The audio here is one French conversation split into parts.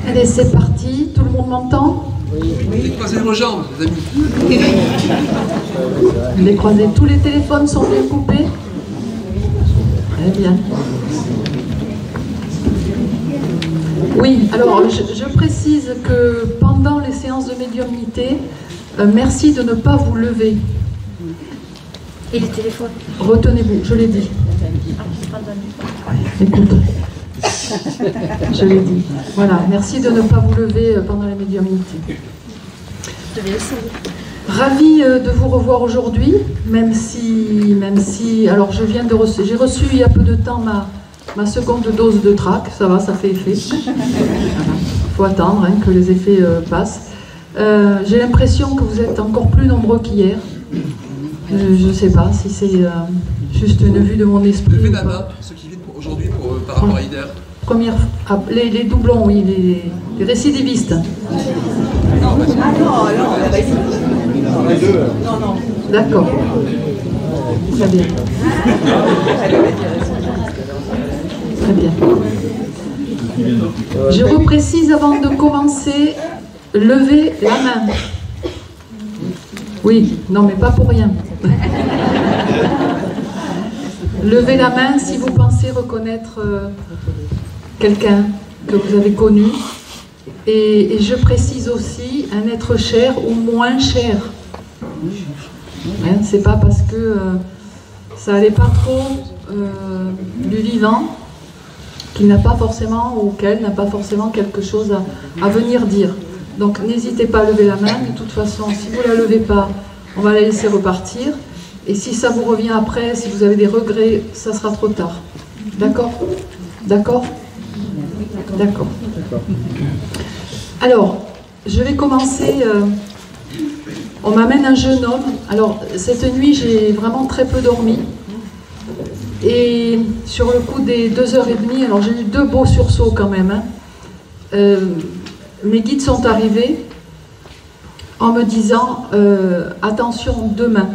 Allez, c'est parti. Tout le monde m'entend? Oui. Croisez vos jambes, les amis. Les croisés. Tous les téléphones sont bien coupés? Très bien. Oui, alors je précise que pendant les séances de médiumnité, merci de ne pas vous lever. Et les téléphones? Retenez-vous, je l'ai dit. Écoute, je l'ai dit. Voilà, merci de ne pas vous lever pendant les médiumnités. Je vais essayer. Ravi de vous revoir aujourd'hui, même si, alors j'ai reçu il y a peu de temps ma seconde dose de trac, ça va, ça fait effet. Il faut attendre que les effets passent. J'ai l'impression que vous êtes encore plus nombreux qu'hier. Je ne sais pas si c'est juste une vue de mon esprit. Levez la main, ceux qui viennent aujourd'hui par rapport à Ider. Les doublons, oui, les récidivistes. Non, non. D'accord. Très bien. Très bien. Je reprécise avant de commencer, levez la main. Oui, non mais pas pour rien. Levez la main si vous pensez reconnaître quelqu'un que vous avez connu. Et je précise aussi un être cher ou moins cher. C'est pas parce que ça n'allait pas trop du vivant qu'il n'a pas forcément ou qu'elle n'a pas forcément quelque chose à venir dire. Donc n'hésitez pas à lever la main. De toute façon, si vous ne la levez pas, on va la laisser repartir. Et si ça vous revient après, si vous avez des regrets, ça sera trop tard. D'accord? D'accord? D'accord. Alors, je vais commencer. On m'amène un jeune homme. Alors, cette nuit, j'ai vraiment très peu dormi. Et sur le coup des 2h30, alors j'ai eu 2 beaux sursauts quand même. Mes guides sont arrivés en me disant attention, demain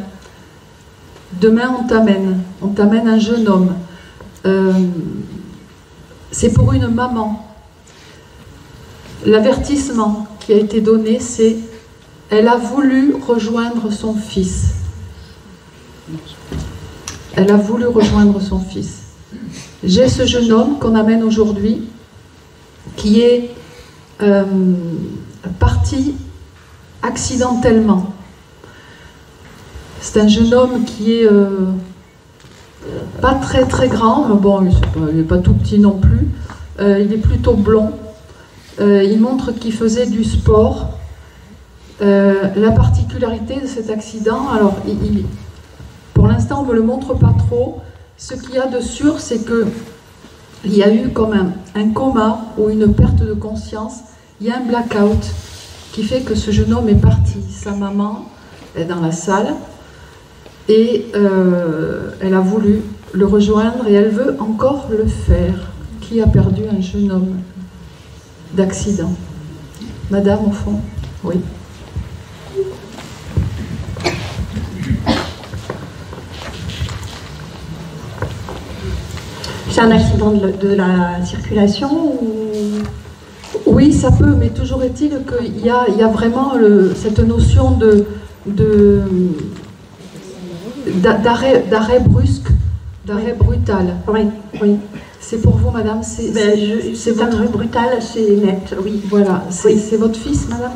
on t'amène un jeune homme. C'est pour une maman. L'avertissement qui a été donné, c'est elle a voulu rejoindre son fils. Elle a voulu rejoindre son fils. J'ai ce jeune homme qu'on amène aujourd'hui qui est parti accidentellement. C'est un jeune homme qui est pas très très grand, mais bon, il n'est pas tout petit non plus. Il est plutôt blond. Il montre qu'il faisait du sport. La particularité de cet accident, alors pour l'instant on ne me le montre pas trop. Ce qu'il y a de sûr, c'est qu'il y a eu comme un coma ou une perte de conscience. Il y a un blackout qui fait que ce jeune homme est parti. Sa maman est dans la salle et elle a voulu le rejoindre et elle veut encore le faire. Qui a perdu un jeune homme d'accident? Madame, au fond? Oui. C'est un accident de la circulation ou... Oui, ça peut, mais toujours est-il qu'il y a vraiment cette notion d'arrêt brusque, d'arrêt brutal. Oui, oui. C'est pour vous, madame? C'est un arrêt brutal, c'est net, oui. Voilà, oui. C'est votre fils, madame?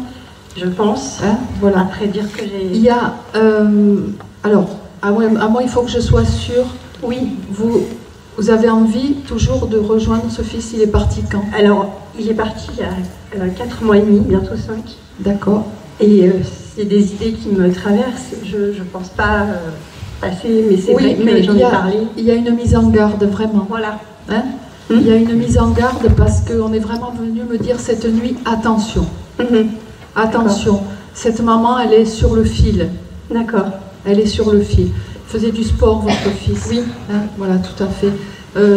Je pense. Voilà. Après dire que j'ai... Il y a... alors, à moi, il faut que je sois sûre. Oui. Vous avez envie toujours de rejoindre ce fils? Il est parti quand? Alors, il est parti il y a 4 mois et demi, bientôt 5. D'accord. Et c'est des idées qui me traversent. Je ne pense pas passer, mais c'est vrai que j'en ai parlé. Il y a une mise en garde, vraiment. Voilà. Il y a une mise en garde parce qu'on est vraiment venu me dire cette nuit, attention. Attention. Cette maman, elle est sur le fil. D'accord. Elle est sur le fil. Faisait du sport, votre fils? Oui. Voilà, tout à fait.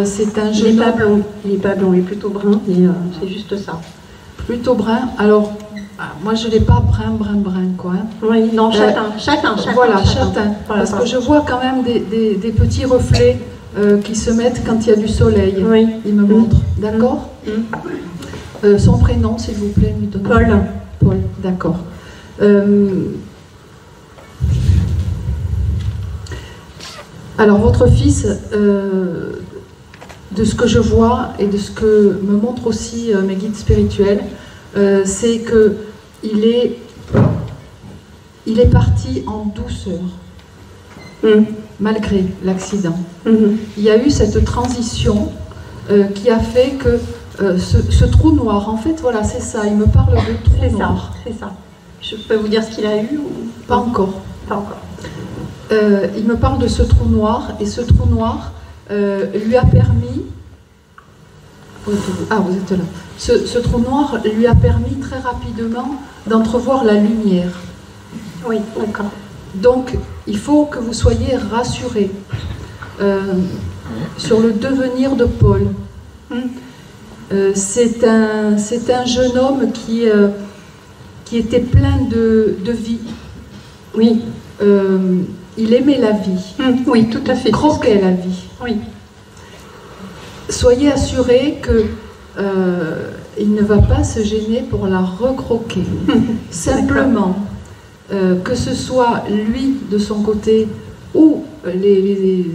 C'est un jeune homme... Il n'est pas blond, il est plutôt brun, mais c'est juste ça. Plutôt brun. Alors, moi, je ne l'ai pas brun, quoi. Oui, non, châtain. Voilà, châtain. Parce que je vois quand même des petits reflets qui se mettent quand il y a du soleil. Oui. Il me montre. D'accord? Son prénom, s'il vous plaît, lui donnez. Paul. Paul, d'accord. Alors, votre fils, de ce que je vois et de ce que me montrent aussi mes guides spirituels, c'est que il est parti en douceur, malgré l'accident. Il y a eu cette transition qui a fait que ce trou noir, en fait, voilà, c'est ça, il me parle de trou noir. C'est ça. Je peux vous dire ce qu'il a eu ou... Pas encore. Pas encore. Il me parle de ce trou noir, et ce trou noir lui a permis... Ah, vous êtes là. Ce trou noir lui a permis très rapidement d'entrevoir la lumière. Oui, d'accord. Donc, il faut que vous soyez rassurés sur le devenir de Paul. C'est un jeune homme qui était plein de vie. Oui. Il aimait la vie. Oui, tout à fait. Il croquait la vie. Oui. Soyez assurés que il ne va pas se gêner pour la recroquer. Simplement, que ce soit lui de son côté ou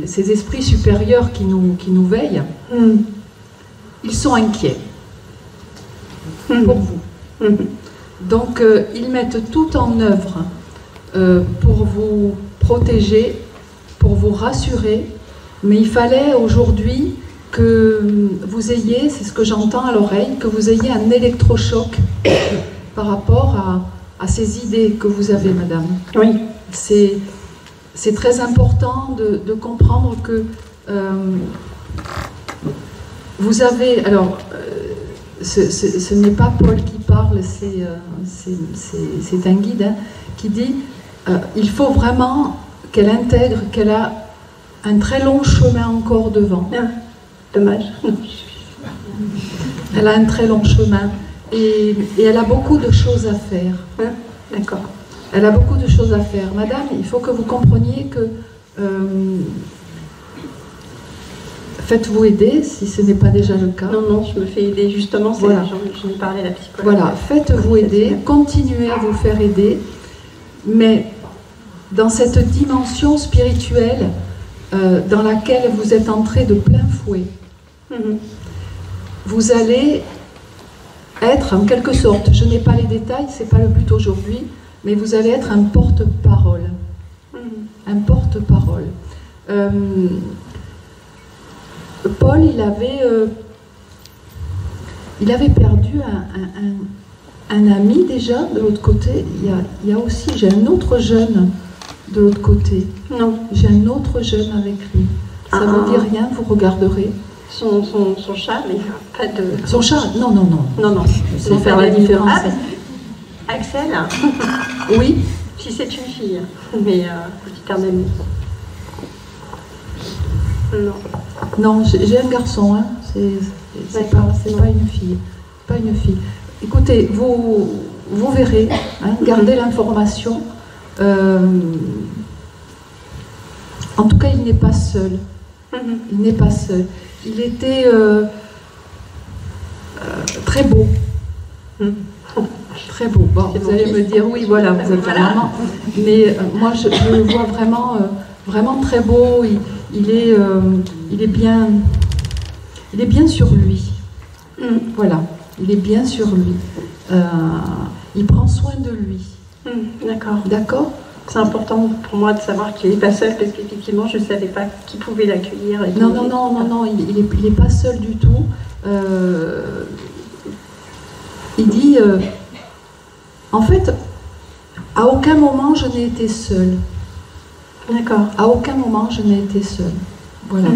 ces esprits supérieurs qui nous veillent, ils sont inquiets pour vous. Donc, ils mettent tout en œuvre pour vous protéger, pour vous rassurer, mais il fallait aujourd'hui que vous ayez, c'est ce que j'entends à l'oreille, que vous ayez un électrochoc par rapport à ces idées que vous avez, madame. Oui. C'est très important de comprendre que vous avez... Alors, ce n'est pas Paul qui parle, c'est un guide hein, qui dit il faut vraiment qu'elle intègre qu'elle a un très long chemin encore devant. Ah, dommage. Elle a un très long chemin et elle a beaucoup de choses à faire. Ah, d'accord. Elle a beaucoup de choses à faire. Madame, il faut que vous compreniez que faites-vous aider si ce n'est pas déjà le cas. Non, je me fais aider justement, voilà. J'en ai parlé à la psychologue. Voilà, faites-vous aider, continuez à vous faire aider, mais dans cette dimension spirituelle dans laquelle vous êtes entré de plein fouet, vous allez être en quelque sorte, je n'ai pas les détails, c'est pas le but aujourd'hui, mais vous allez être un porte-parole. Un porte-parole. Paul, il avait perdu un ami déjà de l'autre côté. Il y a aussi, j'ai un autre jeune de l'autre côté. Non. J'ai un autre jeune avec lui. Ça ne vous dit rien, vous regarderez. Son chat, mais pas de... Son chat? Non. Non. C'est faire la différence. Ah, Axel. Oui. Si c'est une fille, mais petit un ami. Non, j'ai un garçon, hein. C'est pas une fille. Pas une fille. Écoutez, vous verrez, hein, gardez l'information. En tout cas, il n'est pas seul. Il n'est pas seul. Il était très beau. Très beau. Bon, vous allez me dire, oui, voilà, vous êtes maman. Mais moi, je le vois vraiment très beau. Il est bien sur lui. Voilà, il est bien sur lui. Il prend soin de lui. D'accord. D'accord. C'est important pour moi de savoir qu'il n'est pas seul, parce qu'effectivement, je ne savais pas qui pouvait l'accueillir. Non, il n'est pas seul du tout. Il dit, en fait, à aucun moment je n'ai été seule. D'accord. À aucun moment je n'ai été seule. Voilà.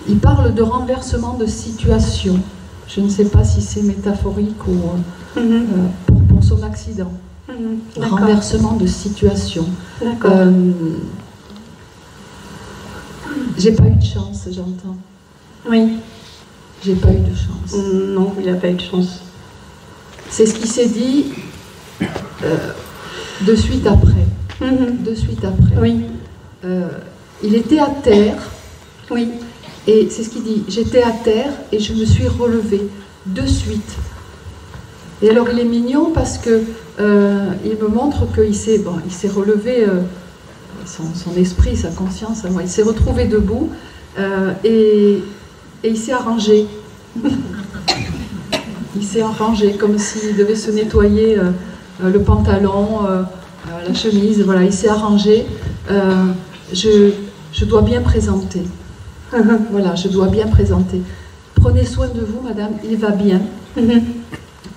Il parle de renversement de situation. Je ne sais pas si c'est métaphorique ou pour son accident. Renversement de situation. D'accord. J'ai pas eu de chance, j'entends. Oui. J'ai pas eu de chance. Non, il n'a pas eu de chance. C'est ce qui s'est dit de suite après. De suite après. Oui. Il était à terre. Oui. Et c'est ce qu'il dit, j'étais à terre et je me suis relevée de suite. Et alors il est mignon parce que il me montre qu'il s'est relevé, son esprit, sa conscience, il s'est retrouvé debout et il s'est arrangé. Il s'est arrangé comme s'il devait se nettoyer le pantalon, la chemise, voilà, il s'est arrangé. Je dois bien présenter. Voilà, je dois bien présenter. Prenez soin de vous, madame, il va bien.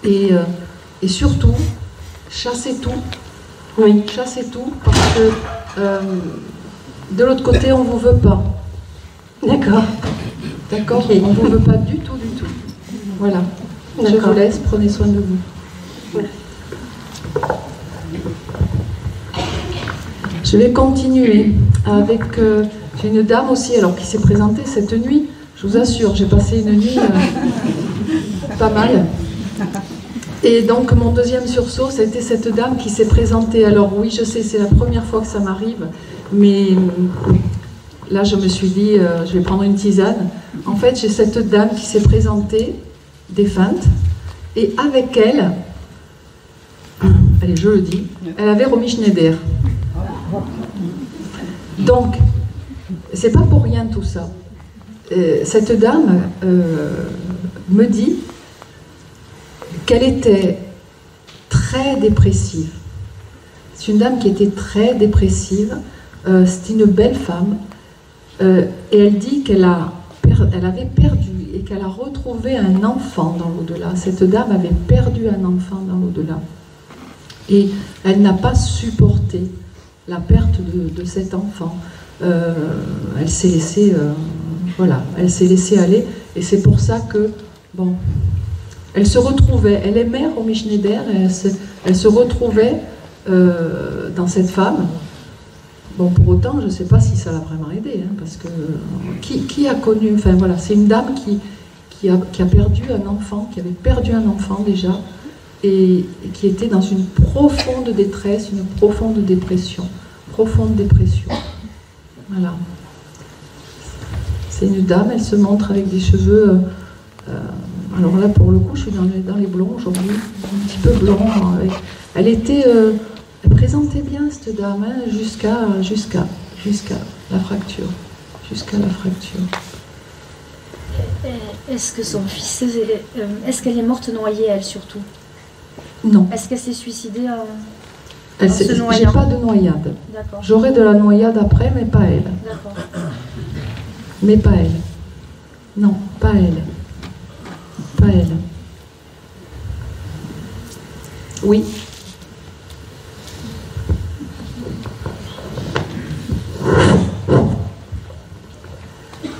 Et surtout, chassez tout. Oui, chassez tout, parce que de l'autre côté, on ne vous veut pas. D'accord. D'accord, okay. On ne vous veut pas du tout, du tout. Voilà. Je vous laisse, prenez soin de vous. Ouais. Je vais continuer avec... j'ai une dame aussi, alors qui s'est présentée cette nuit. Je vous assure, j'ai passé une nuit pas mal. Et donc mon deuxième sursaut, ça a été cette dame qui s'est présentée. Alors oui, je sais, c'est la première fois que ça m'arrive, mais là je me suis dit, je vais prendre une tisane. En fait, j'ai cette dame qui s'est présentée, défunte, et avec elle, allez, je le dis, elle avait Romy Schneider. Donc, c'est pas pour rien tout ça. Cette dame me dit qu'elle était très dépressive. C'est une dame qui était très dépressive. C'est une belle femme. Et elle dit qu'elle avait perdu et qu'elle a retrouvé un enfant dans l'au-delà. Cette dame avait perdu un enfant dans l'au-delà. Et elle n'a pas supporté la perte de cet enfant. Elle s'est laissée, voilà, elle s'est laissée aller. Et c'est pour ça que, bon, elle se retrouvait, elle aimait Romy Schneider, elle se retrouvait dans cette femme. Bon, pour autant, je ne sais pas si ça l'a vraiment aidée, hein, parce que qui a connu, enfin voilà, c'est une dame qui a perdu un enfant, qui avait perdu un enfant déjà, et qui était dans une profonde détresse, une profonde dépression. Voilà. C'est une dame, elle se montre avec des cheveux... alors là, pour le coup, je suis dans les blonds aujourd'hui, un petit peu blond. Elle était... elle présentait bien, cette dame, hein, jusqu'à la fracture. Jusqu'à la fracture. Est-ce que son fils... Est-ce qu'elle est morte noyée, elle, surtout? Non. Est-ce qu'elle s'est suicidée j'ai pas de noyade. D'accord. J'aurai de la noyade après, mais pas elle. D'accord. Mais pas elle. Non, pas elle. Pas elle. Oui.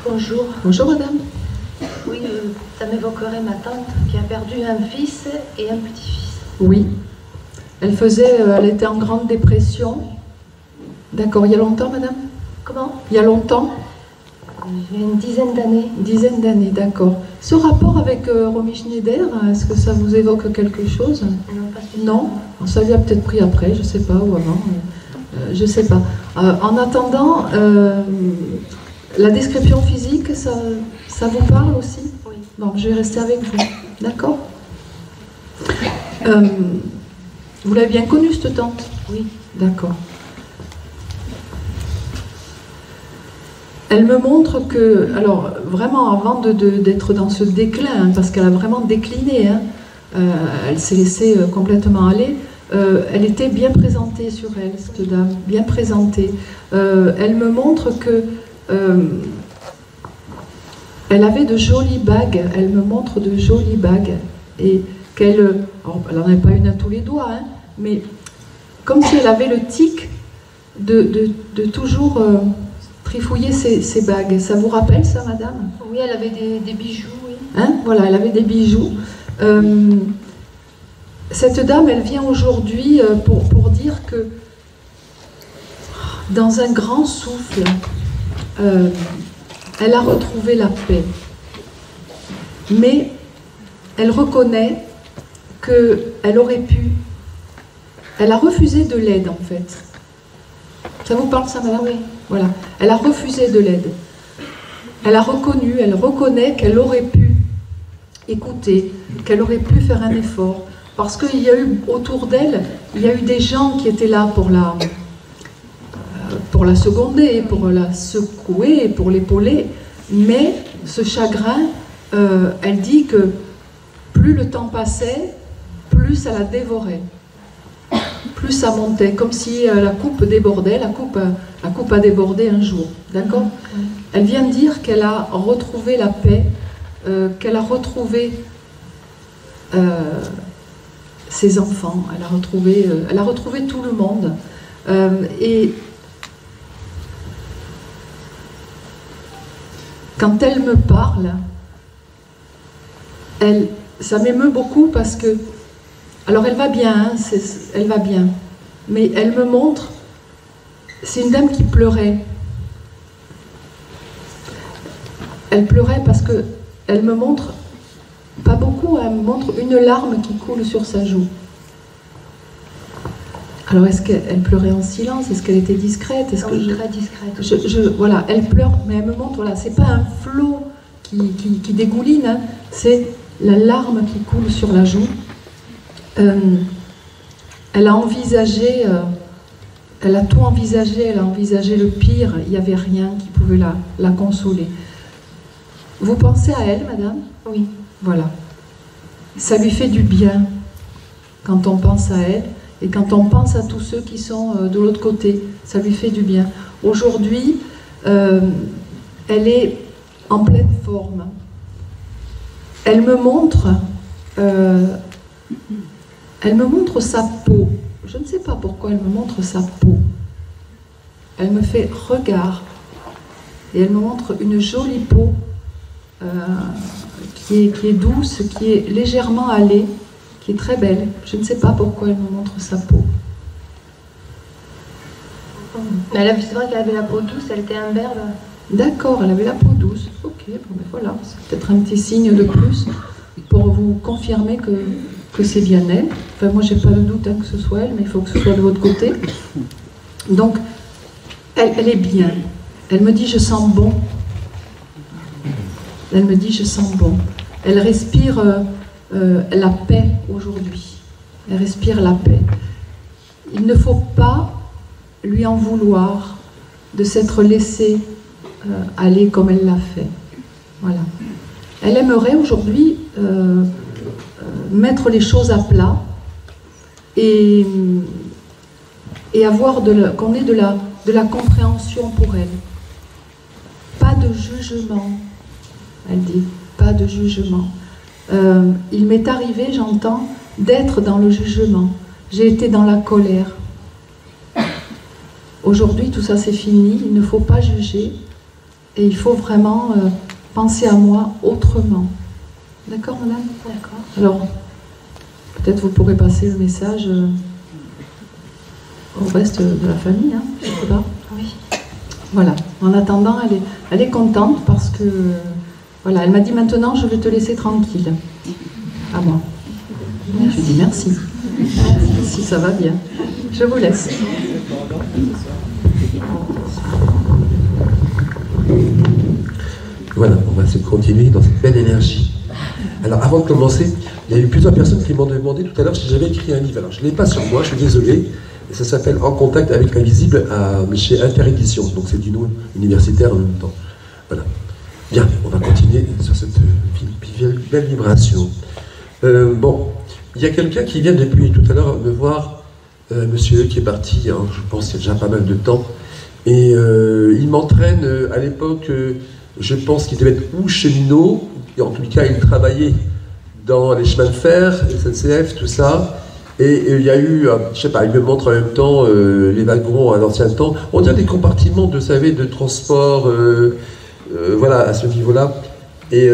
Bonjour. Bonjour madame. Oui, ça m'évoquerait ma tante qui a perdu un fils et un petit-fils. Oui. Elle était en grande dépression. D'accord. Il y a longtemps, madame? Comment? Il y a longtemps? Il y a une dizaine d'années. Une dizaine d'années, d'accord. Ce rapport avec Romy Schneider, est-ce que ça vous évoque quelque chose? Non, pas spécialement. Non? Ça lui a peut-être pris après, je ne sais pas, ou avant. Je ne sais pas. En attendant, la description physique, ça vous parle aussi? Oui. Donc, je vais rester avec vous. D'accord? Vous l'avez bien connue, cette tante? Oui. D'accord. Elle me montre que, alors vraiment avant d'être dans ce déclin, hein, parce qu'elle a vraiment décliné, hein, elle s'est laissée complètement aller, elle était bien présentée sur elle, cette dame, bien présentée. Elle me montre que elle avait de jolies bagues, elle me montre de jolies bagues, et qu'elle, elle n'en avait pas une à tous les doigts, hein, mais comme si elle avait le tic de toujours... trifouiller ses bagues. Ça vous rappelle ça, madame? Oui, elle avait des bijoux, oui. Hein? Voilà, elle avait des bijoux. Cette dame, elle vient aujourd'hui pour dire que dans un grand souffle, elle a retrouvé la paix. Mais elle reconnaît qu'elle aurait pu... Elle a refusé de l'aide, en fait. Ça vous parle, ça, madame? Oui. Voilà. Elle a refusé de l'aide. elle a reconnu, elle reconnaît qu'elle aurait pu écouter, qu'elle aurait pu faire un effort. Parce qu'il y a eu autour d'elle, il y a eu des gens qui étaient là pour la seconder, pour la secouer, pour l'épauler. Mais ce chagrin, elle dit que plus le temps passait, plus ça la dévorait. Plus ça montait, comme si la coupe débordait. La coupe a débordé un jour. D'accord ? Elle vient de dire qu'elle a retrouvé la paix, qu'elle a retrouvé ses enfants, elle a retrouvé tout le monde. Et quand elle me parle, ça m'émeut beaucoup parce que, alors elle va bien, hein, elle va bien, mais elle me montre, c'est une dame qui pleurait. Elle pleurait parce que elle me montre, pas beaucoup, elle me montre une larme qui coule sur sa joue. Alors est-ce qu'elle pleurait en silence? Est-ce qu'elle était discrète? Très discrète. Voilà, elle pleure, mais elle me montre, voilà, c'est pas un flot qui dégouline, hein, c'est la larme qui coule sur la joue. Elle a envisagé, elle a tout envisagé, elle a envisagé le pire, il n'y avait rien qui pouvait la consoler. Vous pensez à elle, madame? Oui. Voilà. Ça lui fait du bien quand on pense à elle et quand on pense à tous ceux qui sont de l'autre côté. Ça lui fait du bien. Aujourd'hui, elle est en pleine forme. Elle me montre sa peau. Je ne sais pas pourquoi elle me montre sa peau. Elle me fait regard et elle me montre une jolie peau qui est douce, qui est légèrement hâlée, qui est très belle. Je ne sais pas pourquoi elle me montre sa peau. C'est vrai qu'elle avait la peau douce, elle était imberbe. D'accord, elle avait la peau douce. Ok, bon ben voilà, c'est peut-être un petit signe de plus pour vous confirmer que c'est bien elle. Enfin, moi, j'ai pas de doute que ce soit elle, mais il faut que ce soit de votre côté. Donc, elle est bien. Elle me dit, je sens bon. Elle me dit, je sens bon. Elle respire la paix aujourd'hui. Elle respire la paix. Il ne faut pas lui en vouloir de s'être laissée aller comme elle l'a fait. Voilà. Elle aimerait aujourd'hui mettre les choses à plat et avoir qu'on ait de la compréhension pour elle. Pas de jugement. Elle dit, pas de jugement. Il m'est arrivé, j'entends, d'être dans le jugement. J'ai été dans la colère. Aujourd'hui, tout ça c'est fini. Il ne faut pas juger. Et il faut vraiment penser à moi autrement. D'accord, madame? D'accord. Alors, peut-être vous pourrez passer le message au reste de la famille, hein, je ne sais pas. Oui. Voilà. En attendant, elle est contente parce que... Voilà, elle m'a dit maintenant, je vais te laisser tranquille. À moi. Je lui dis merci. Si ça va bien. Je vous laisse. Voilà, on va se continuer dans cette belle énergie. Alors, avant de commencer, il y a eu plusieurs personnes qui m'ont demandé tout à l'heure si j'avais écrit un livre. Alors, je ne l'ai pas sur moi, je suis désolé. Ça s'appelle En contact avec l'invisible chez Interédition. Donc, c'est du nom universitaire en même temps. Voilà. Bien, on va continuer sur cette belle vibration. Bon, il y a quelqu'un qui vient depuis tout à l'heure me voir, monsieur qui est parti, hein, je pense qu'il y a déjà pas mal de temps, et il m'entraîne à l'époque, je pense qu'il devait être ou cheminot, et en tout cas il travaillait dans les chemins de fer, SNCF, tout ça, et il y a eu, je sais pas, il me montre en même temps les wagons à l'ancien temps, on dirait des compartiments, vous savez, de transport, voilà, à ce niveau-là, et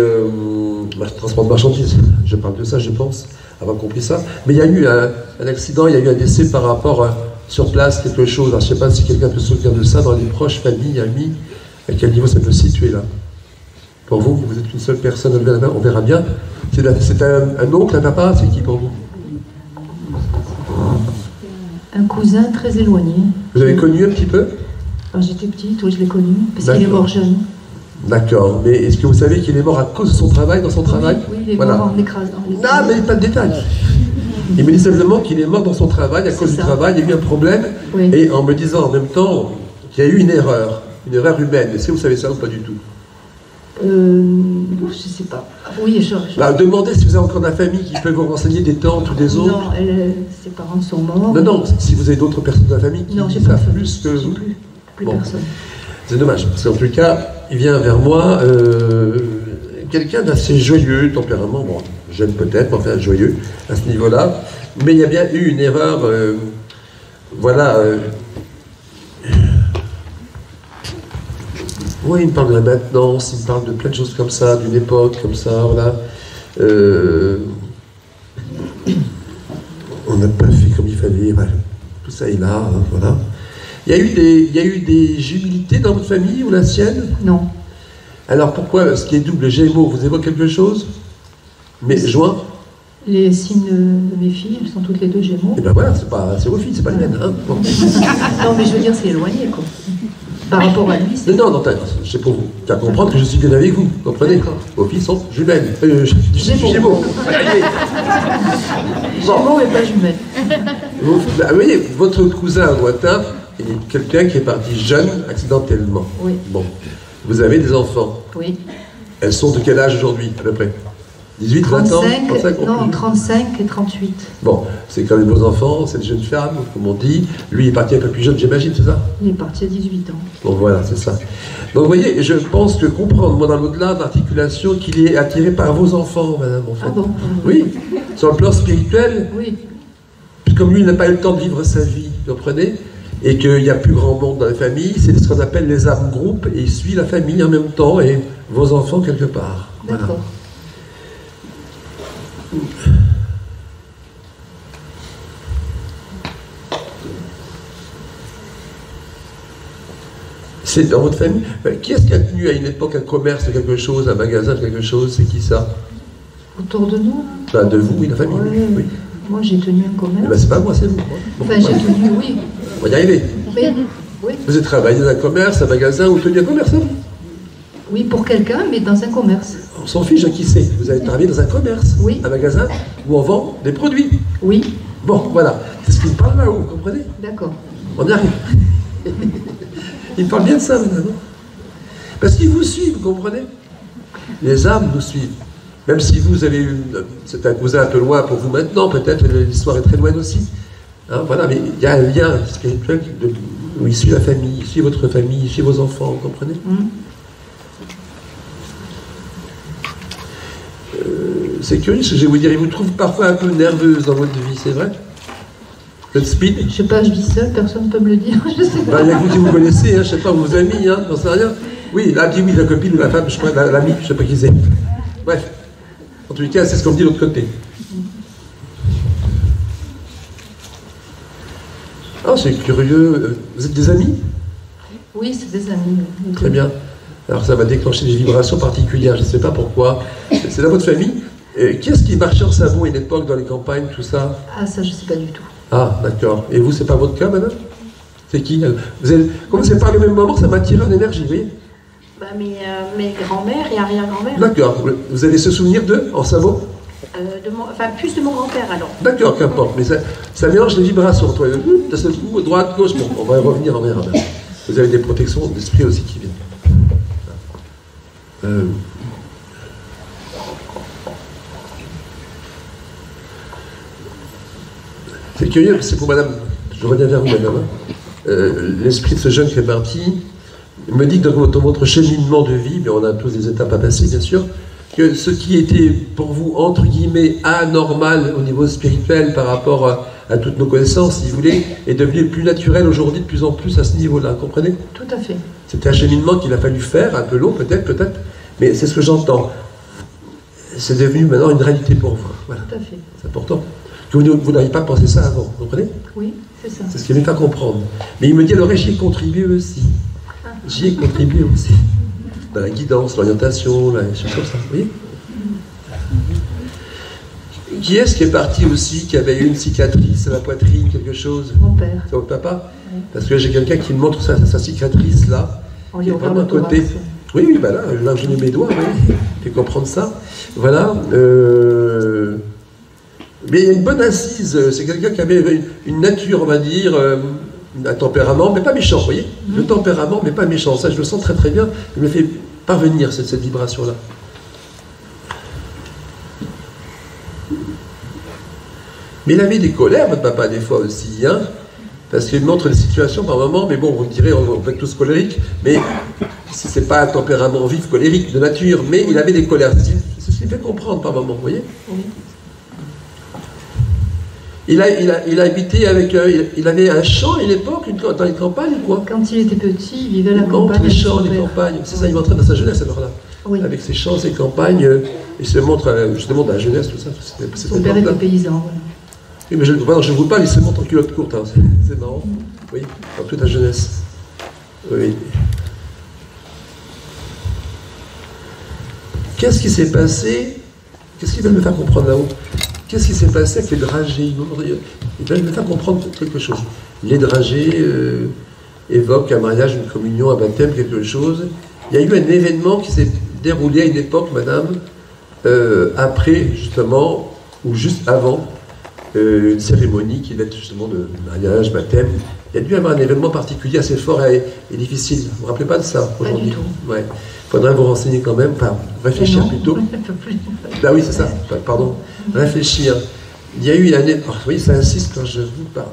transport de marchandises, je parle de ça, je pense, avoir compris ça, mais il y a eu un accident, il y a eu un décès par rapport sur place, quelque chose, alors, je ne sais pas si quelqu'un peut se souvenir de ça, dans les proches, familles, amis, à quel niveau ça peut se situer là. Pour vous, vous êtes une seule personne, on verra bien, c'est un oncle, un papa, c'est qui pour vous? Un cousin très éloigné. Vous avez connu un petit peu? Quand j'étais petite, oui, je l'ai connu, parce qu'il est mort jeune. D'accord, mais est-ce que vous savez qu'il est mort à cause de son travail, dans son travail? Oui, il est mort en écrasant. Non, mais pas de détails. Il me dit simplement qu'il est mort dans son travail, à cause du travail, il y a eu un problème, et en me disant en même temps qu'il y a eu une erreur humaine. Est-ce que vous savez ça ou pas du tout? Je sais pas. Oui, demandez si vous avez encore de la famille qui peut vous renseigner, des tantes ou des oncles. Non, ses parents sont morts. Non, si vous avez d'autres personnes de la famille qui savent plus que vous. Plus personne. C'est dommage, parce qu'en tout cas, il vient vers moi, quelqu'un d'assez joyeux, tempérament, bon, jeune peut-être, mais enfin joyeux, à ce niveau-là, mais il y a bien eu une erreur, oui, il me parle de la maintenance, il me parle de plein de choses comme ça, d'une époque comme ça, voilà. On n'a pas fait comme il fallait, voilà. Tout ça est là, hein, voilà. Il y a eu des jumilités dans votre famille ou la sienne? Non. Alors pourquoi ce qui est double Gémeaux vous évoque quelque chose? Mais juin? Les signes de mes filles, elles sont toutes les deux Gémeaux. Et ben voilà, c'est vos filles, c'est pas le mien. Hein. Bon. Non, mais je veux dire, c'est éloigné, quoi. Par rapport à lui, c'est... Non, c'est pour vous. Tu vas comprendre que je suis bien avec vous, vous comprenez? Vos filles sont jumelles. Gémeaux. Gémeaux et pas jumelles. Vous voyez, votre cousin lointain est quelqu'un qui est parti jeune, accidentellement. Oui. Bon. Vous avez des enfants. Oui. Elles sont de quel âge aujourd'hui, à peu près? 18, 20 ans? 35 et 38. Bon, c'est quand même vos enfants, c'est des jeunes femmes, comme on dit. Lui, il est parti un peu plus jeune, j'imagine, c'est ça? Il est parti à 18 ans. Bon, voilà, c'est ça. Donc, vous voyez, je pense que comprendre, moi, dans l'au-delà d'articulation, qu'il est attiré par vos enfants, madame, en fait. Ah bon? Oui. Sur le plan spirituel, oui. Comme lui, il n'a pas eu le temps de vivre sa vie, vous comprenez? Et qu'il n'y a plus grand monde dans la famille, c'est ce qu'on appelle les âmes groupes, et il suit la famille en même temps, et vos enfants quelque part. D'accord. Voilà. C'est dans votre famille. Qui est-ce qui a tenu à une époque un commerce de quelque chose, un magasin de quelque chose? C'est qui ça? Autour de nous? Ben, de vous, oui, la famille. Ouais, oui. Moi, j'ai tenu un commerce. Eh ben, c'est pas moi, c'est vous. Bon, enfin, j'ai tenu, oui. On va y arriver. Oui. Vous avez travaillé dans un commerce, un magasin, ou tenu un commerce, hein? Oui, pour quelqu'un, mais dans un commerce. On s'en fiche, qui sait? Vous avez travaillé dans un commerce, oui. Un magasin, où on vend des produits. Oui. Bon, voilà. C'est ce qui me parle là-haut, vous comprenez? D'accord. On y arrive. Il me parle bien de ça, madame. Parce qu'il vous suit, vous comprenez? Les âmes nous suivent. Même si vous avez c'est un cousin un peu loin pour vous maintenant, peut-être l'histoire est très loin aussi. Hein, voilà, mais il y a un lien spirituel où il suit la famille, il suit votre famille, il suit vos enfants, vous comprenez? C'est curieux ce que je vais vous dire, il vous trouve parfois un peu nerveuse dans votre vie, c'est vrai? Vous êtes speed? Je sais pas, je vis seule, personne ne peut me le dire, je sais pas. Il y a que vous qui vous connaissez, hein, je sais pas, vos amis, hein, j'en sais rien. Oui, là, dit oui, la copine ou la femme, je sais pas, l'ami, je sais pas qui c'est. Bref, en tout cas, c'est ce qu'on me dit de l'autre côté. Oh, c'est curieux. Vous êtes des amis? Oui, c'est des amis. Très bien. Alors ça va déclencher des vibrations particulières, je ne sais pas pourquoi. C'est dans votre famille. Qui est-ce qui marchait en sabot à une époque dans les campagnes, tout ça? Ah, ça, je ne sais pas du tout. Ah, d'accord. Et vous, c'est pas votre cas, madame? C'est qui? Comme c'est pas le même moment, ça m'attire en énergie, vous voyez? Bah, mes grands-mères et arrière-grand-mères. D'accord. Vous avez ce souvenir d'eux, en sabot? Enfin, plus de mon grand-père, alors. D'accord, qu'importe. Mais ça mélange les vibrations entre eux. D'un seul coup, droite, gauche. Bon, on va revenir en arrière. Vous avez des protections d'esprit aussi qui viennent. C'est curieux, c'est pour madame, je reviens vers vous madame, l'esprit de ce jeune qui est parti me dit que dans votre cheminement de vie, mais on a tous des étapes à passer bien sûr, que ce qui était pour vous entre guillemets anormal au niveau spirituel par rapport à toutes nos connaissances, si vous voulez, est devenu plus naturel aujourd'hui de plus en plus à ce niveau-là, comprenez? Tout à fait. C'était un cheminement qu'il a fallu faire, un peu long peut-être, mais c'est ce que j'entends. C'est devenu maintenant une réalité pour vous. Voilà. Tout à fait. C'est important. Que vous n'aviez pas pensé ça avant, vous comprenez? Oui, c'est ça. C'est ce qui m'est fait comprendre. Mais il me dit, alors j'y ai contribué aussi. J'y ai contribué aussi. Dans la guidance, l'orientation, les choses comme ça, vous voyez? Qui est-ce qui est parti aussi, qui avait eu une cicatrice à la poitrine, quelque chose? Mon père. C'est votre papa? Oui. Parce que j'ai quelqu'un qui me montre sa cicatrice là. On lui a ouvert vraiment le thorax. Oui, oui, bah là je mets mes doigts, oui, fait comprendre ça. Voilà. Mais il y a une bonne assise, c'est quelqu'un qui avait une nature, on va dire, un tempérament, mais pas méchant, vous voyez. Le tempérament, mais pas méchant, ça je le sens très très bien, il me fait parvenir cette vibration-là. Mais il avait des colères, votre papa, des fois aussi, hein, parce qu'il montre des situations par moments, mais bon, vous me direz, on peut être tous colériques, mais si c'est pas un tempérament vif, colérique, de nature, mais il avait des colères, c'est ce qui fait comprendre par moments, vous voyez. Oui. Il a habité avec... il avait un champ à une époque, dans les campagnes, quoi. Quand il était petit, il vivait à la campagne. Les champs, les campagnes. C'est ça, il m'entraîne dans sa jeunesse, alors là. Oui. Avec ses champs, ses campagnes. Il se montre justement dans la jeunesse, tout ça. Son père était paysan, voilà. Oui, mais je vous parle, il se montre en culotte courte. Hein. C'est marrant. Oui, dans toute la jeunesse. Oui. Qu'est-ce qui s'est passé? Qu'est-ce qu'ils veulent me faire comprendre là-haut? Qu'est-ce qui s'est passé avec les dragées? Ils veulent me faire comprendre quelque chose. Les dragées évoquent un mariage, une communion, un baptême, quelque chose. Il y a eu un événement qui s'est déroulé à une époque, madame, après, justement, ou juste avant, une cérémonie qui va être justement de mariage, baptême. Il y a dû y avoir un événement particulier assez fort et difficile. Vous ne vous rappelez pas de ça aujourd'hui? Pas du tout. Ouais. Il faudrait vous renseigner quand même, enfin, réfléchir plutôt. Ah oui, c'est ça, pardon. Réfléchir. Il y a eu un... Oh, oui, ça insiste quand je vous parle.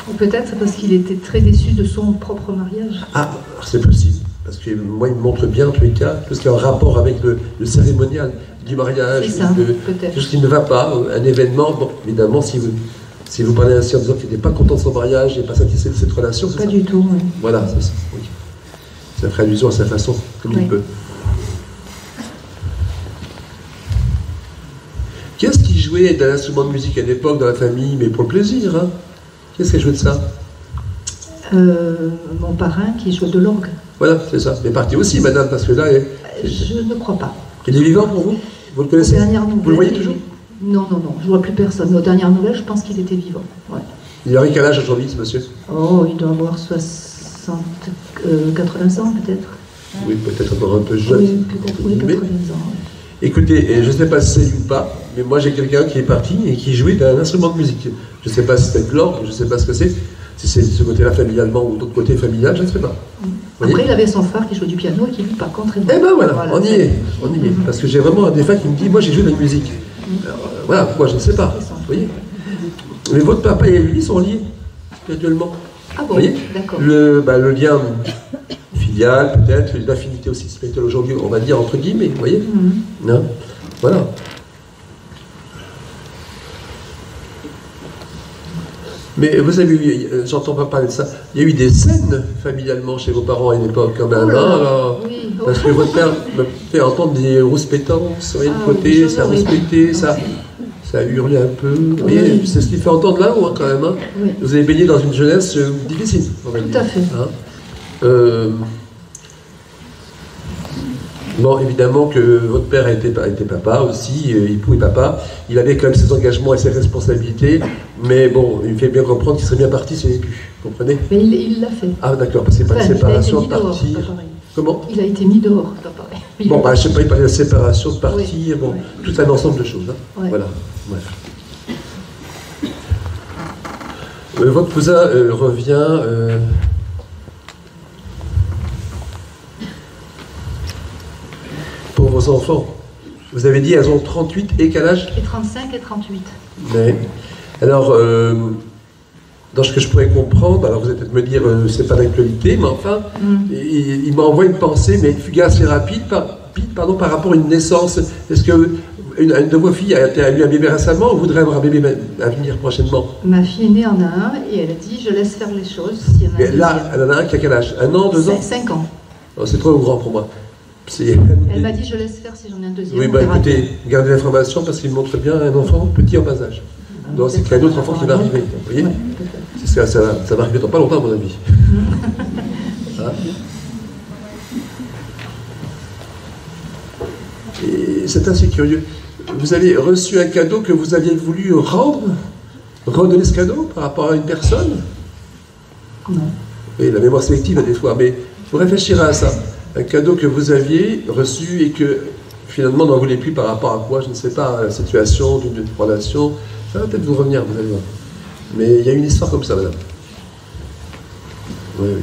Ou peut-être parce qu'il était très déçu de son propre mariage. Ah, c'est possible. Parce que moi, il me montre bien, en tous les cas, tout ce qui a un rapport avec le cérémonial du mariage. C'est ça, peut-être. Tout ce qui ne va pas, un événement. Bon, évidemment, si vous parlez ainsi en disant qu'il n'était pas content de son mariage et pas satisfait de cette relation, c'est ça? Pas du tout, oui. Voilà, c'est ça, oui. Ça ferait allusion à sa façon, comme il peut. Qu'est-ce qui jouait d'un instrument de musique à l'époque dans la famille, mais pour le plaisir, hein? Qu'est-ce qui jouait de ça? Mon parrain qui jouait de l'orgue. Voilà, c'est ça. Mais parti aussi, madame, parce que là... Je ne crois pas. Il est vivant pour vous? Vous le connaissez? Vous le voyez toujours? Non, je ne vois plus personne. Aux dernières nouvelles, je pense qu'il était vivant. Ouais. Il aurait quel âge aujourd'hui, ce monsieur? Oh, il doit avoir 80 ans, peut-être. Oui, peut-être encore un peu jeune. Oui, peut-être, oui, 80 ans. Ouais. Écoutez, je ne sais pas si c'est lui ou pas, mais moi j'ai quelqu'un qui est parti et qui jouait d'un instrument de musique. Je ne sais pas si c'est de l'orgue, je ne sais pas ce que c'est, si c'est de ce côté-là familialement ou d'autre côté familial, je ne sais pas. Après, il avait son frère qui jouait du piano et qui, lui, par contre, est bon. Eh ben voilà, on y est. Parce que j'ai vraiment un des fans qui me dit, moi j'ai joué de la musique. Alors, voilà, moi je ne sais pas, vous voyez. Mais votre papa et lui sont liés, spirituellement. Ah bon, d'accord. Le lien filial, peut-être, l'affinité aussi spirituelle aujourd'hui, on va dire entre guillemets, vous voyez. Non, voilà. Mais vous avez eu, j'entends pas parler de ça, il y a eu des scènes familialement chez vos parents à une époque quand même, oui. Parce que votre père me fait entendre des rouspétances, vous voyez, de côté, ça rouspétait, ça hurlait un peu. Vous voyez, c'est ce qu'il fait entendre là-haut, hein, quand même. Hein. Oui. Vous avez baigné dans une jeunesse difficile, on va dire. Tout à fait. Hein. Bon, évidemment que votre père était papa aussi, époux et papa. Il avait quand même ses engagements et ses responsabilités, mais bon, il me fait bien comprendre qu'il serait bien parti s'il n'avait plus. Vous comprenez? Mais il l'a fait. Ah d'accord, parce que c'est pas une séparation de partir. Comment? Il a été mis dehors, pas pareil. Bon, je sais pas, il parlait de séparation, de partir, bon, tout un ensemble de choses. Hein. Ouais. Voilà. Votre cousin revient... pour vos enfants. Vous avez dit, elles ont 38 et quel âge? Et 35 et 38. Ouais. Alors, dans ce que je pourrais comprendre, alors vous allez peut-être me dire, c'est pas d'actualité, mais enfin, il m'envoie une pensée, mais fugace et rapide, par rapport à une naissance. Est-ce que une de vos filles a eu un bébé récemment ou voudrait avoir un bébé à venir prochainement? Ma fille aînée en a un et elle a dit, je laisse faire les choses. Si y en a mais là, elle en a un qui a quel âge? 1 an, 2 ans? 5 ans. Oh, c'est trop grand pour moi. Elle m'a dit, je laisse faire si j'en ai un deuxième. Oui, écoutez, gardez l'information parce qu'il montre bien un enfant petit en bas âge. Donc c'est qu'il y a un autre enfant qui va arriver, vous voyez. Ça va arriver dans pas longtemps, à mon avis. Hein? Et c'est assez curieux. Vous avez reçu un cadeau que vous aviez voulu redonner ce cadeau par rapport à une personne? Non. Oui, la mémoire sélective, des fois, mais vous réfléchirez à ça. Un cadeau que vous aviez reçu et que finalement n'en voulez plus par rapport à quoi, je ne sais pas, à la situation d'une relation. Ça va peut-être vous revenir, vous allez voir. Mais il y a une histoire comme ça, madame. Oui, oui.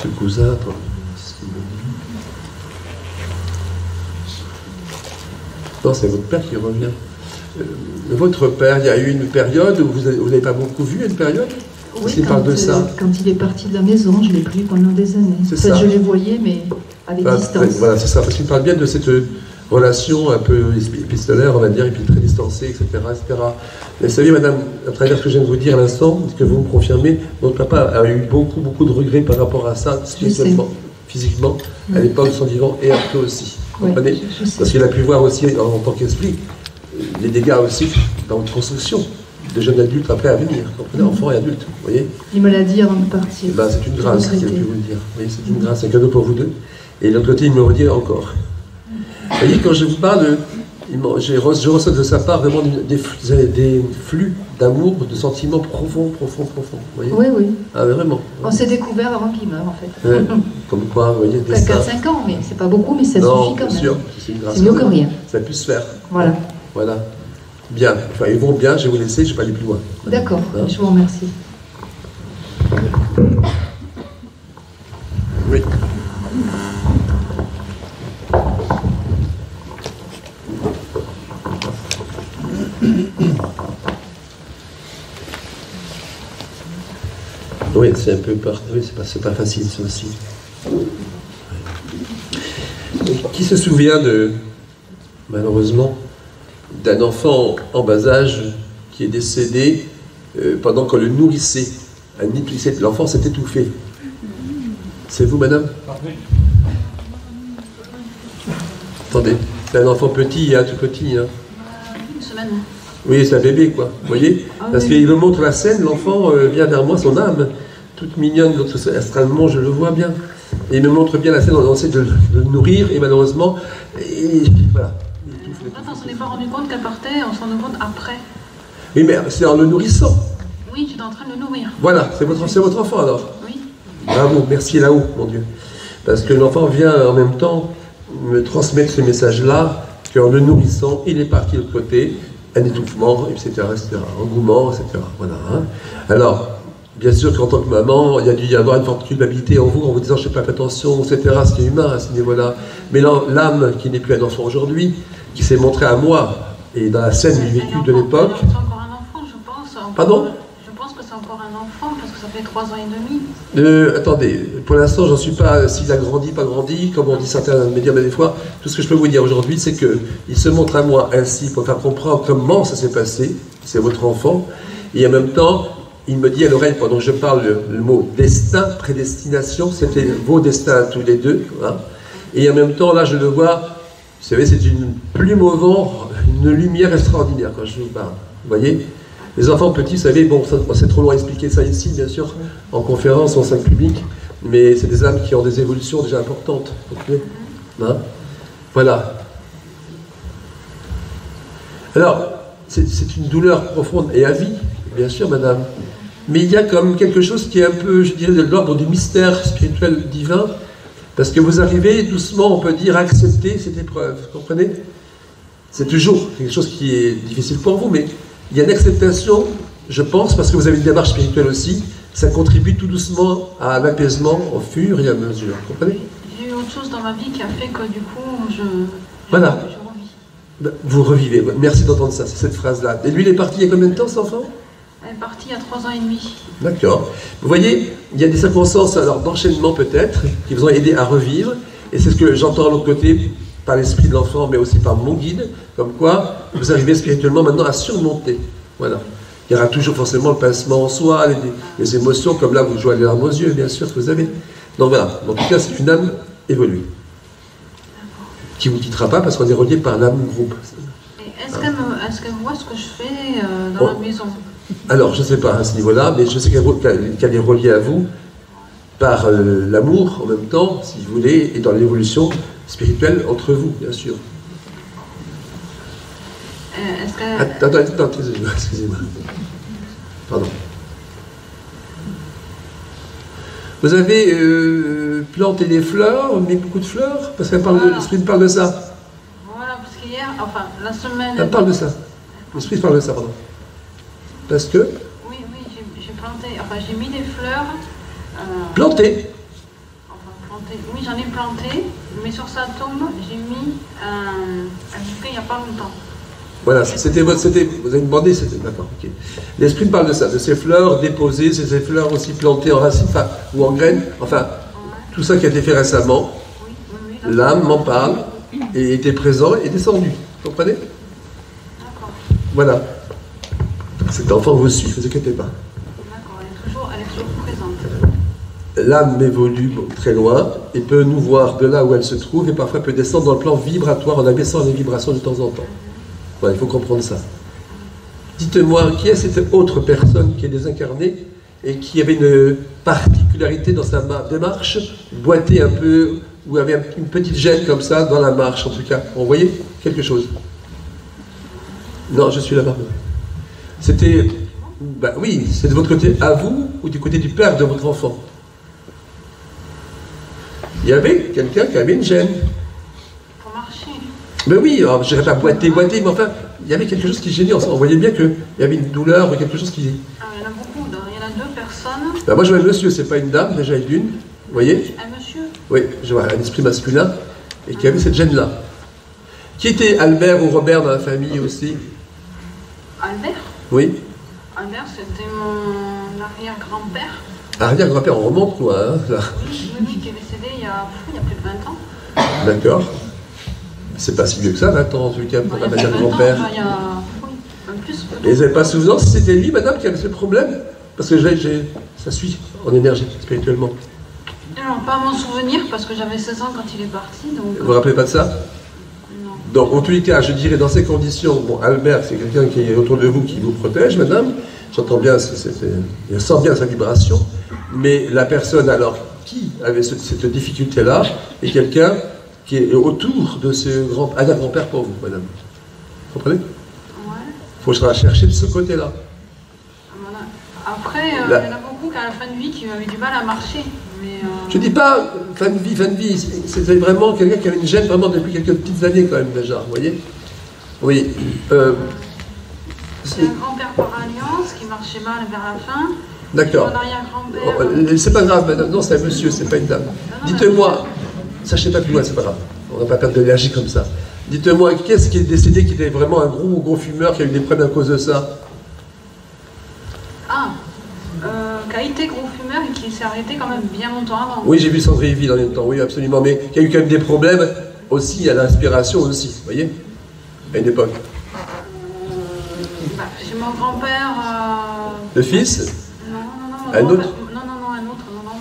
Ce cousin, attends, c'est ce qu'il me dit. Non, c'est votre père qui revient. Votre père, il y a eu une période où vous n'avez pas beaucoup vu, une période? Oui, il parle de ça. Quand il est parti de la maison, je ne l'ai plus vu pendant des années. C'est ça. Je les voyais, mais avec distance. Voilà, c'est ça, parce qu'il parle bien de cette relation un peu épistolaire, on va dire, et puis très distancée, etc., etc. Mais vous savez, madame, à travers ce que je viens de vous dire à l'instant, ce que vous me confirmez, votre papa a eu beaucoup, beaucoup de regrets par rapport à ça, spirituellement, physiquement, à l'époque de son vivant, et après aussi. Vous comprenez? Parce qu'il a pu voir aussi, en tant qu'esprit, les dégâts aussi dans votre construction, de jeunes adultes après à venir, vous comprenez, enfants et adultes, vous voyez? Il me l'a dit avant de partir. Ben, c'est une grâce qu'il a pu vous le dire. Oui, c'est une grâce, c'est un cadeau pour vous deux. Et de l'autre côté, il me le redit encore. Vous voyez, quand je vous parle, je reçois de sa part vraiment des flux d'amour, de sentiments profonds, profonds, profonds. Vous voyez? Oui, oui. Ah, vraiment. On s'est découvert avant qu'il meure, en fait. Ouais. Comme quoi, vous voyez, des 4-5 ans, mais c'est pas beaucoup, mais ça non, suffit quand bien même. sûr, c'est une grâce. C'est mieux que rien. Ça a pu se faire. Voilà. Voilà. Bien. Enfin, ils vont bien, je vais vous laisser, je ne vais pas aller plus loin. D'accord, Hein? je vous remercie. Oui. Oui, c'est un peu oui, c'est pas facile ça aussi. Qui se souvient malheureusement, d'un enfant en bas âge qui est décédé pendant qu'on le nourrissait? L'enfant s'est étouffé. C'est vous, madame? Attendez, c'est un enfant petit, tout petit. Hein. Une semaine. Oui, c'est un bébé, quoi. Vous voyez? Parce qu'il me montre la scène, l'enfant vient vers moi, son âme, toute mignonne, extrêmement, je le vois bien. Et il me montre bien la scène, on essaie de le nourrir, et malheureusement, voilà. On s'en est pas rendu compte qu'elle partait, on s'en rend compte après. Oui, mais c'est en le nourrissant. Oui, tu es en train de le nourrir. Voilà, c'est votre enfant alors. Oui. Bravo, merci là-haut, mon Dieu. Parce que l'enfant vient en même temps me transmettre ce message-là, qu'en le nourrissant, il est parti de l'autre côté, un étouffement, etc., engouement, etc. Voilà. Hein. Alors, bien sûr qu'en tant que maman, il y a dû y avoir une forte culpabilité en vous disant je ne fais pas attention, etc., ce qui est humain à ce niveau-là. Mais l'âme qui n'est plus un enfant aujourd'hui, qui s'est montrée à moi, et dans la scène du vécu de l'époque... C'est encore un enfant, je pense. Pardon? Je pense que c'est encore un enfant, parce que ça fait 3 ans et demi. Attendez, pour l'instant, j'en suis pas s'il a grandi, pas grandi, comme on dit certains médias, mais des fois, tout ce que je peux vous dire aujourd'hui, c'est qu'il se montre à moi ainsi pour faire comprendre comment ça s'est passé, c'est votre enfant, et en même temps, il me dit à l'oreille, pendant que je parle le mot destin, prédestination, c'était vos destins tous les deux, hein, et en même temps, là, je le vois, vous savez, c'est une plume au vent, une lumière extraordinaire quand je vous parle, vous voyez? Les enfants petits, vous savez, bon, c'est trop loin à expliquer ça ici, bien sûr, en conférence, en salle publique, mais c'est des âmes qui ont des évolutions déjà importantes. Okay, hein, voilà. Alors, c'est une douleur profonde et à vie, bien sûr, madame, mais il y a comme quelque chose qui est un peu, je dirais, de l'ordre du mystère spirituel divin, parce que vous arrivez doucement, on peut dire, à accepter cette épreuve, vous comprenez? C'est toujours quelque chose qui est difficile pour vous, mais il y a une acceptation, je pense, parce que vous avez une démarche spirituelle aussi, ça contribue tout doucement à l'apaisement au fur et à mesure. Vous comprenez? J'ai eu autre chose dans ma vie qui a fait que du coup, je revis. Vous revivez. Merci d'entendre ça, c'est cette phrase-là. Et lui, il est parti il y a combien de temps, cet enfant? Elle est partie il y a 3 ans et demi. D'accord. Vous voyez, il y a des circonstances alors d'enchaînement peut-être qui vous ont aidé à revivre, et c'est ce que j'entends de l'autre côté, par l'esprit de l'enfant, mais aussi par mon guide, comme quoi vous arrivez spirituellement maintenant à surmonter. Voilà. Il y aura toujours forcément le pincement en soi, les émotions, comme là vous jouez les larmes aux yeux, bien sûr, que vous avez. Donc voilà. En tout cas, c'est une âme évoluée. Qui ne vous quittera pas parce qu'on est relié par l'âme groupe. Est-ce qu'elle voit ce que je fais dans la maison? Alors, je ne sais pas à ce niveau-là, mais je sais qu'elle est reliée à vous par l'amour en même temps, si vous voulez, et dans l'évolution spirituelle entre vous, bien sûr. Est-ce que... Attends, excusez-moi. Pardon. Vous avez planté des fleurs, mis beaucoup de fleurs? Parce qu'elle parle l'esprit parle de ça. Voilà, parce qu'hier, enfin, la semaine... Elle parle de ça. L'esprit parle de ça, pardon. Parce que... Oui, j'ai planté, enfin, j'ai mis des fleurs... Planté? Enfin, planté. Oui, j'en ai planté, mais sur sa tombe, j'ai mis un bouquet il n'y a pas longtemps. Voilà, c'était vous avez demandé, c'était d'accord, ok. L'esprit parle de ça, de ces fleurs déposées, ces fleurs aussi plantées en racines, enfin, ou en graines, enfin, tout ça qui a été fait récemment. L'âme m'en parle, et était présent, et descendu. Vous comprenez? D'accord. Voilà. Cet enfant vous suit, ne vous inquiétez pas. D'accord, elle est toujours présente. L'âme évolue très loin, et peut nous voir de là où elle se trouve, et parfois peut descendre dans le plan vibratoire en abaissant les vibrations de temps en temps. Voilà, il faut comprendre ça. Dites-moi, qui est cette autre personne qui est désincarnée et qui avait une particularité dans sa démarche, boitait un peu, ou avait une petite gêne comme ça dans la marche, en tout cas. On voyait quelque chose? Non, je suis là-bas. C'était... Ben oui, c'est de votre côté à vous, ou du côté du père de votre enfant? Il y avait quelqu'un qui avait une gêne. Pour marcher. Mais oui, alors, je dirais pas boiter, mais enfin, il y avait quelque chose qui gênait. On voyait bien qu'il y avait une douleur ou quelque chose qui... Ah, il y en a beaucoup, il y en a deux personnes. Ben, moi, je vois un monsieur, c'est pas une dame, déjà une. Vous voyez? Un monsieur? Oui, je vois un esprit masculin, et qui avait cette gêne-là. Qui était Albert ou Robert dans la famille aussi? Albert? Oui. Albert, c'était mon arrière-grand-père. Arrière-grand-père, on remonte, quoi, hein, là. Oui, qui est décédé il y a plus de 20 ans. D'accord. C'est pas si vieux que ça, 20 ans, en tout cas, pour un arrière-grand-père. Il y a plus. Et vous n'avez pas souvenance si c'était lui, madame, qui avait ce problème? Parce que ça suit en énergie, spirituellement. Non, pas à mon souvenir, parce que j'avais 16 ans quand il est parti. Donc... Vous vous rappelez pas de ça? Non. Donc, en tous les cas, je dirais, dans ces conditions, bon, Albert, c'est quelqu'un qui est autour de vous, qui vous protège, madame. J'entends bien, je sens bien sa vibration. Mais la personne, alors, qui avait cette difficulté-là, est quelqu'un qui est autour de ce arrière-grand-père pour vous, madame. Vous comprenez? Ouais. Il faut se la chercher de ce côté-là. Voilà. Après, il y en a beaucoup qui, à la fin de vie, qui avaient du mal à marcher. Mais, je ne dis pas fin de vie. C'était vraiment quelqu'un qui avait une gêne vraiment depuis quelques petites années, quand même, déjà. Vous voyez? Oui. C'est un grand-père par alliance qui marchait mal vers la fin. D'accord. Mon arrière-grand-père. C'est pas grave, madame. Non, c'est un monsieur, c'est pas une dame. Dites-moi, sachez pas plus loin, c'est pas grave. On va pas perdre de l'énergie comme ça. Dites-moi, qui est-ce qui est décédé, qui était vraiment un gros fumeur, qui a eu des problèmes à cause de ça? Ah, qui a été gros fumeur et qui s'est arrêté quand même bien longtemps avant. Oui, j'ai vu Cendrilleville en même temps, oui, absolument. Mais qui a eu quand même des problèmes aussi à l'inspiration aussi, vous voyez? À une époque. Chez mon grand-père... Le fils? Non, un autre? Non,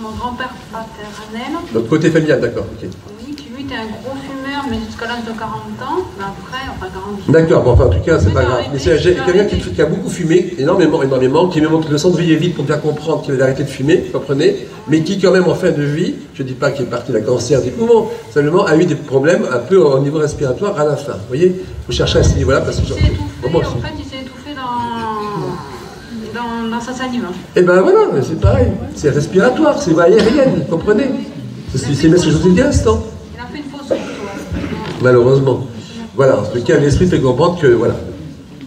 mon grand-père paternel. Donc côté familial, d'accord, ok. Oui, qui lui était un gros fumeur, mais jusqu'à l'âge de 40 ans, mais après, enfin 40 ans. D'accord, bon, enfin en tout cas, c'est pas grave. Mais c'est quelqu'un qui a beaucoup fumé, énormément, qui me montre le Cendrilleville vite pour bien comprendre qu'il avait arrêté de fumer, vous comprenez? Mais qui quand même en fin de vie, je ne dis pas qu'il est parti d'un cancer du poumon, simplement a eu des problèmes un peu au niveau respiratoire à la fin. Vous voyez? Vous cherchez à ce niveau-là parce que... Il s'est étouffé, en fait, il s'est étouffé dans sa salive. Et ben voilà, c'est pareil, c'est respiratoire, c'est aérien, vous comprenez? C'est ce que je vous ai dit à l'instant. Il a fait une fausse route, Malheureusement. Voilà, en tout cas, l'esprit fait comprendre que, voilà,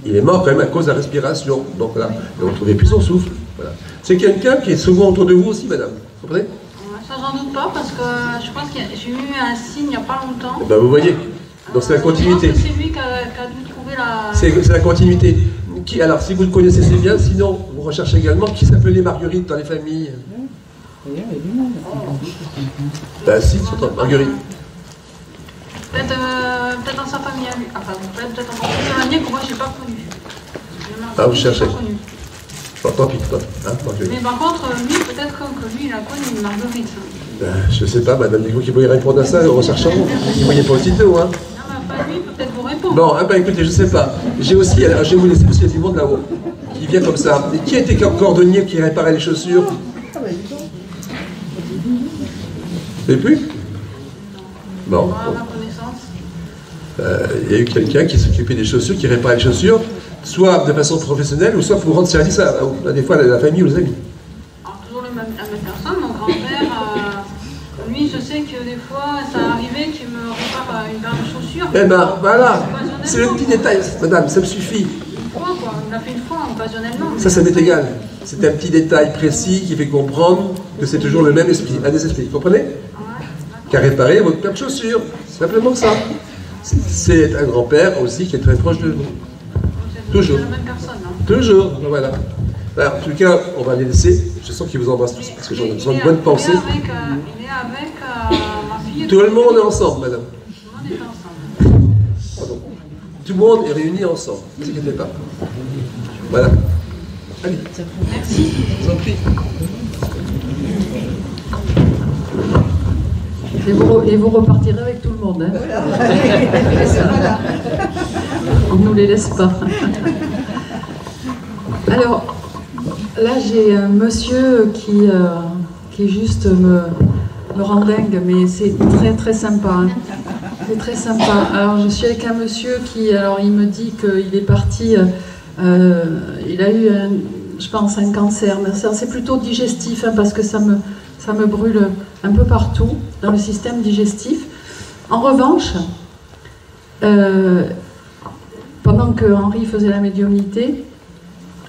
il est mort quand même à cause de la respiration. Donc là, il ne retrouvait plus son souffle. Voilà. C'est quelqu'un qui est souvent autour de vous aussi, madame. Vous comprenez? Ça, j'en doute pas, parce que je pense que j'ai eu un signe il n'y a pas longtemps. Et ben vous voyez, donc c'est la continuité. Je pense que c'est lui qui a dû trouver la... C'est la continuité. Alors, si vous le connaissez, c'est bien. Sinon, vous recherchez également qui s'appelait Marguerite dans les familles. Ben si, surtout Marguerite. Peut-être dans sa famille à lui. Enfin, peut-être encore plus éloigné que moi, je n'ai pas connu. Ah, vous cherchez. Bon, tant pis, hein, Marguerite. Mais par contre, lui, peut-être que lui, il a connu Marguerite. Je sais pas, madame Nico, qui pourrait répondre à ça en recherchant. Vous ne voyez pas aussitôt, hein. Pas lui, peut-être vous répondre. Bon, ah bah écoutez, je sais pas. J'ai aussi, alors je vais vous laisser parce qu'il y a du monde là-haut qui vient comme ça. Et qui a été cordonnier qui réparait les chaussures? Vous savez plus? Bon. À ma connaissance. Il y a eu quelqu'un qui s'occupait des chaussures, qui réparait les chaussures, soit de façon professionnelle, ou soit pour rendre service à des fois à la famille ou aux amis. Alors, toujours la même personne, mon grand-père, lui, je sais que des fois, ça arrivait qu'il me répare une paire de chaussures. Eh ben, voilà, c'est le petit détail, madame, ça me suffit. Une fois, quoi. On l'a fait une fois, occasionnellement. Ça m'est égal. C'est un petit détail précis qui fait comprendre que c'est toujours le même esprit, un des esprits, vous comprenez? Qu'à réparer votre paire de chaussures, c'est simplement ça. C'est un grand-père aussi qui est très proche de vous. Toujours. C'est la même personne, hein. Toujours, voilà. Alors, en tout cas, on va les laisser. Je sens qu'ils vous embrassent tous parce que j'en ai besoin de bonnes pensées. Il est avec ma fille. Tout le monde est ensemble, madame. Tout le monde est ensemble. Pardon. Tout le monde est réuni ensemble. Ne vous inquiétez pas. Voilà. Allez. Merci. Je vous en prie. Et vous repartirez avec tout le monde. Hein. On ne nous les laisse pas. Alors, là j'ai un monsieur qui juste me rend dingue, mais c'est très très sympa. Hein. C'est très sympa. Alors je suis avec un monsieur qui, alors il me dit qu'il est parti, il a eu, je pense, un cancer. Mais c'est plutôt digestif, hein, parce que ça me brûle un peu partout dans le système digestif. En revanche, pendant que Henri faisait la médiumnité,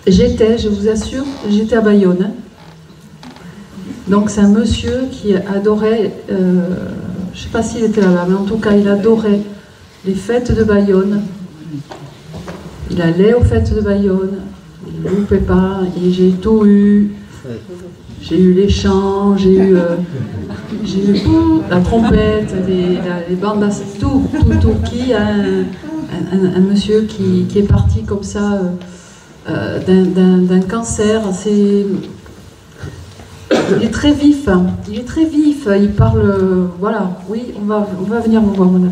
je vous assure, j'étais à Bayonne. Donc c'est un monsieur qui adorait, je ne sais pas s'il était là-bas, mais en tout cas il adorait les fêtes de Bayonne. Il allait aux fêtes de Bayonne, il ne loupait pas, et j'ai tout eu. J'ai eu les chants, j'ai eu la trompette, les bandes, tout. Qui a un monsieur qui est parti comme ça d'un cancer. Il est très vif, il parle, voilà, oui, on va venir vous voir, madame.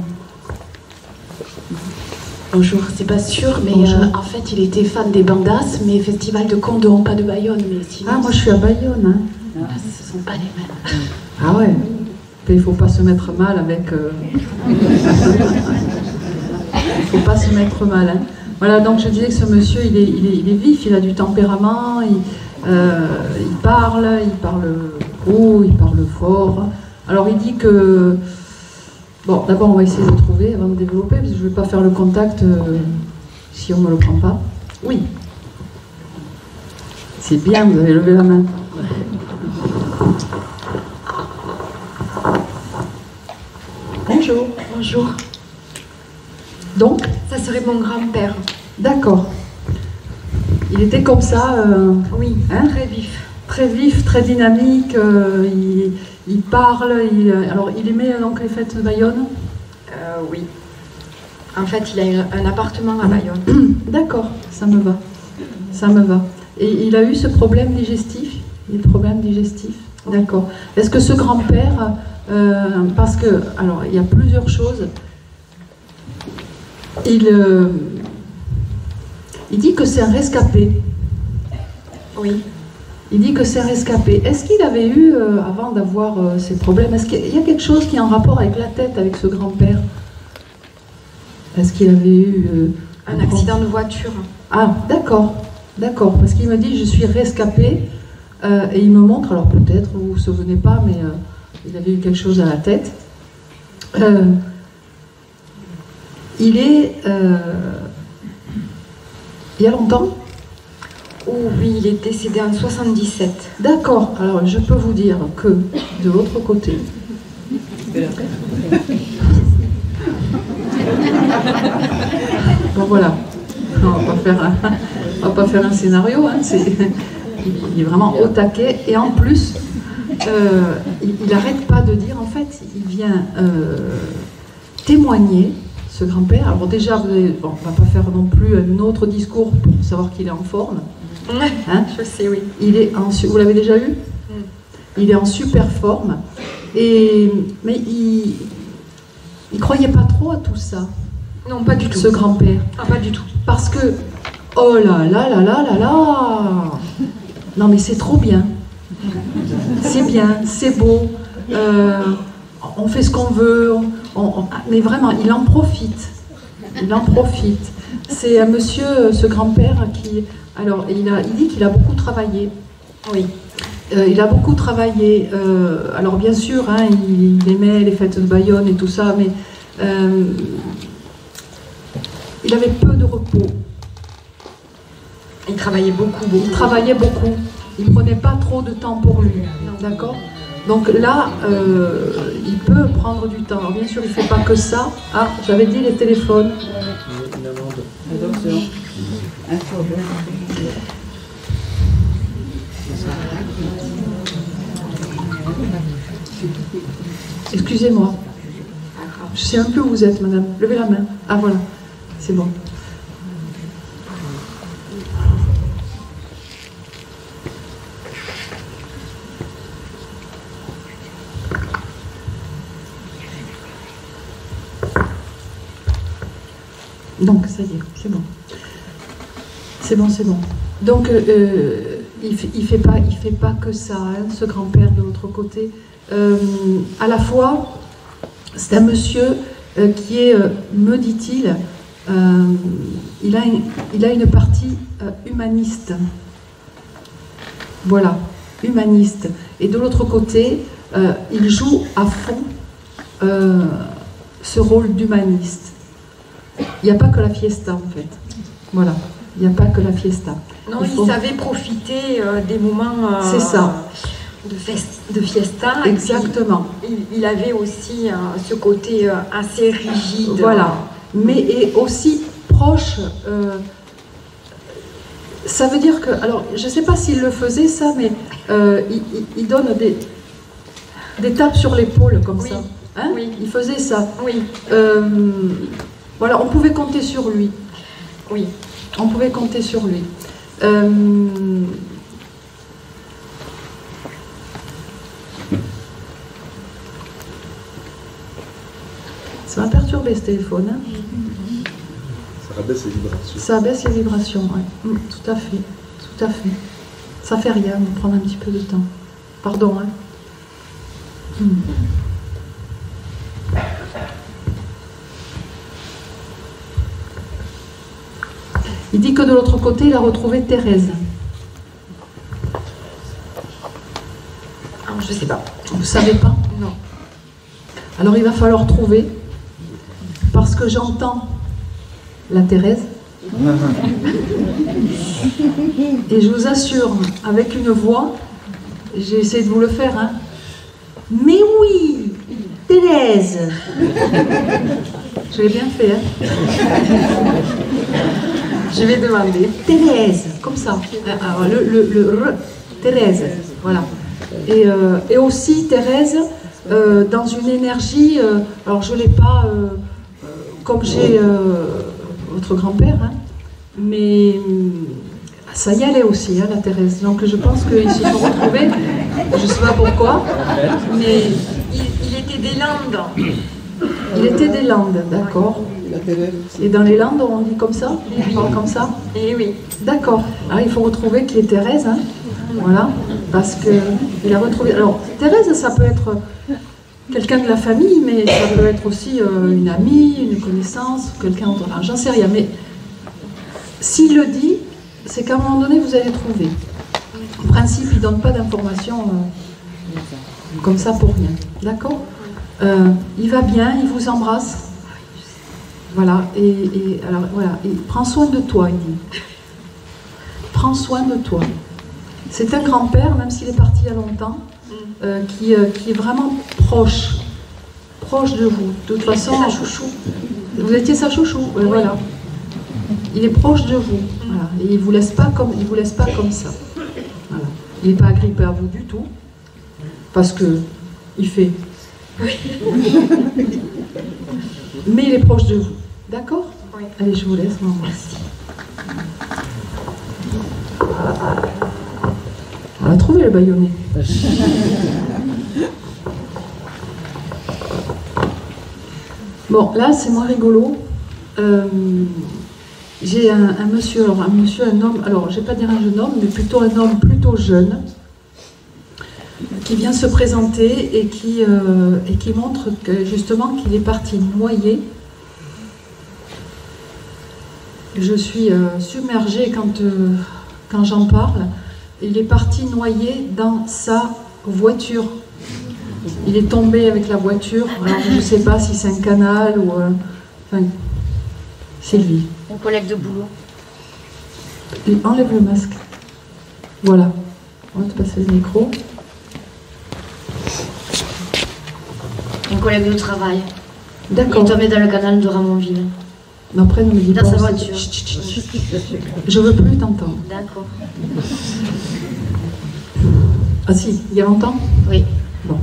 Bonjour, c'est pas sûr, mais en fait il était fan des bandas, mais festival de Condom, pas de Bayonne. Mais sinon, moi je suis à Bayonne. Hein. Ce sont pas les mêmes. Ah ouais, il ne faut pas se mettre mal avec... Il ne faut pas se mettre mal. Hein. Voilà, donc je disais que ce monsieur, il est vif, il a du tempérament, il parle haut, il parle fort. Alors il dit que... Bon, d'abord on va essayer de le trouver avant de développer, parce que je ne vais pas faire le contact si on ne me le prend pas. Oui. C'est bien, vous avez levé la main. Bonjour. Bonjour. Donc, ça serait mon grand-père. D'accord. Il était comme ça. Oui, hein, très vif. Très vif, très dynamique. Il parle. Alors, il aimait donc les fêtes de Bayonne. Oui. En fait, il a eu un appartement à Bayonne. D'accord, ça me va. Ça me va. Et il a eu ce problème digestif. Des problèmes digestifs. D'accord. Est-ce que ce grand-père, parce que, alors, il y a plusieurs choses. Il dit que c'est un rescapé. Oui. Il dit que c'est un rescapé. Est-ce qu'il avait eu, avant d'avoir ces problèmes, est-ce qu'il y a quelque chose qui est en rapport avec la tête, avec ce grand-père? Est-ce qu'il avait eu... un accident de voiture. Ah, d'accord. D'accord. Parce qu'il me dit, je suis rescapé. Et il me montre, alors peut-être, vous ne vous souvenez pas, mais il avait eu quelque chose à la tête. Il est... il y a longtemps? Oh oui, il est décédé en 77. D'accord. Alors, je peux vous dire que, de l'autre côté... Bon, voilà. On va pas faire un scénario, hein, il est vraiment au taquet. Et en plus, il n'arrête pas de dire, en fait, il vient témoigner, ce grand-père. Alors déjà, on ne va pas faire non plus un autre discours pour savoir qu'il est en forme. Hein? Je sais, oui. Vous l'avez déjà eu? Il est en super forme. Mais il ne croyait pas trop à tout ça. Non, pas du tout. Ce grand-père. Ah, pas du tout. Parce que, oh là là là là là là, non mais c'est trop bien. C'est bien, c'est beau. On fait ce qu'on veut. Mais vraiment, il en profite. il en profite. C'est un monsieur, ce grand-père, qui... Alors, il dit qu'il a beaucoup travaillé. Oui. Il a beaucoup travaillé. Alors, bien sûr, hein, il aimait les fêtes de Bayonne et tout ça, mais il avait peu de repos. Il travaillait beaucoup. Il travaillait beaucoup. Il ne prenait pas trop de temps pour lui. D'accord ? Donc là, il peut prendre du temps. Alors, bien sûr, il ne fait pas que ça. Ah, j'avais dit les téléphones. Excusez-moi. Je ne sais même plus où vous êtes, madame. Levez la main. Ah, voilà. C'est bon. Donc, ça y est, c'est bon. C'est bon, c'est bon. Donc, il fait pas que ça, hein, ce grand-père de l'autre côté. À la fois, c'est un monsieur qui est, me dit-il, il a une partie humaniste. Voilà, humaniste. Et de l'autre côté, il joue à fond ce rôle d'humaniste. Il n'y a pas que la fiesta, en fait. Voilà, il n'y a pas que la fiesta. Non, il savait profiter des moments c'est ça. De fiesta. Exactement. Il avait aussi ce côté assez rigide. Voilà, mais et aussi proche. Ça veut dire que, alors, je ne sais pas s'il le faisait ça, mais il donne des tapes sur l'épaule comme ça. Hein, oui. Il faisait ça. Oui. Voilà, on pouvait compter sur lui. Oui. On pouvait compter sur lui. Ça m'a perturbé ce téléphone. Hein. Ça abaisse les vibrations. Ça abaisse les vibrations, oui. Tout à fait. Tout à fait. Ça fait rien, on va prendre un petit peu de temps. Pardon, hein. Il dit que de l'autre côté, il a retrouvé Thérèse. Alors, je ne sais pas. Vous ne savez pas? Non. Alors il va falloir trouver, parce que j'entends la Thérèse. Et je vous assure, avec une voix, j'ai essayé de vous le faire, hein. Mais oui, Thérèse. Je l'ai bien fait, hein. Je vais demander Thérèse, comme ça. Alors, le Thérèse, voilà. Et aussi Thérèse dans une énergie. Alors je l'ai pas comme j'ai votre grand-père, hein, mais ça y allait aussi, hein, la Thérèse. Donc je pense qu'ils se sont retrouvés. Je ne sais pas pourquoi, mais il était des Landes. Il était des Landes, d'accord. Et dans les Landes, on dit comme ça? On parle comme ça? Eh oui. D'accord. Alors il faut retrouver qui est Thérèse, hein. Voilà, parce qu'il a retrouvé... Alors, Thérèse, ça peut être quelqu'un de la famille, mais ça peut être aussi une amie, une connaissance, quelqu'un d'autre. J'en sais rien, mais s'il le dit, c'est qu'à un moment donné, vous allez trouver. En principe, il ne donne pas d'informations comme ça pour rien. D'accord? Il va bien, il vous embrasse. Voilà, et alors, voilà, et prends soin de toi, il dit. Prends soin de toi. C'est un grand-père, même s'il est parti il y a longtemps, qui est vraiment proche de vous. De toute façon, sa chouchou. Vous étiez sa chouchou, oui. Voilà. Il est proche de vous, voilà. Et il vous laisse pas comme ça. Voilà. Il n'est pas agrippé à vous du tout, parce que il fait. Mais il est proche de vous, d'accord? Oui. Allez, je vous laisse, merci. On a trouvé le bâillonnet. Bon, là, c'est moins rigolo. J'ai un monsieur, un homme, alors je ne vais pas dire un jeune homme, mais plutôt un homme plutôt jeune, qui vient se présenter et qui montre que, justement, qu'il est parti noyer je suis submergée quand j'en parle. Il est parti noyer dans sa voiture. Il est tombé avec la voiture. Alors, je ne sais pas si c'est un canal ou... enfin, Sylvie. Un collègue de boulot. Enlève le masque. Voilà. On va te passer le micro. Un collègue de travail. D'accord. Il est tombé dans le canal de Ramonville. Mais après, ne me dis dans pas... sa voiture. Je veux plus t'entendre. D'accord. Ah si, il y a longtemps? Oui. Bon.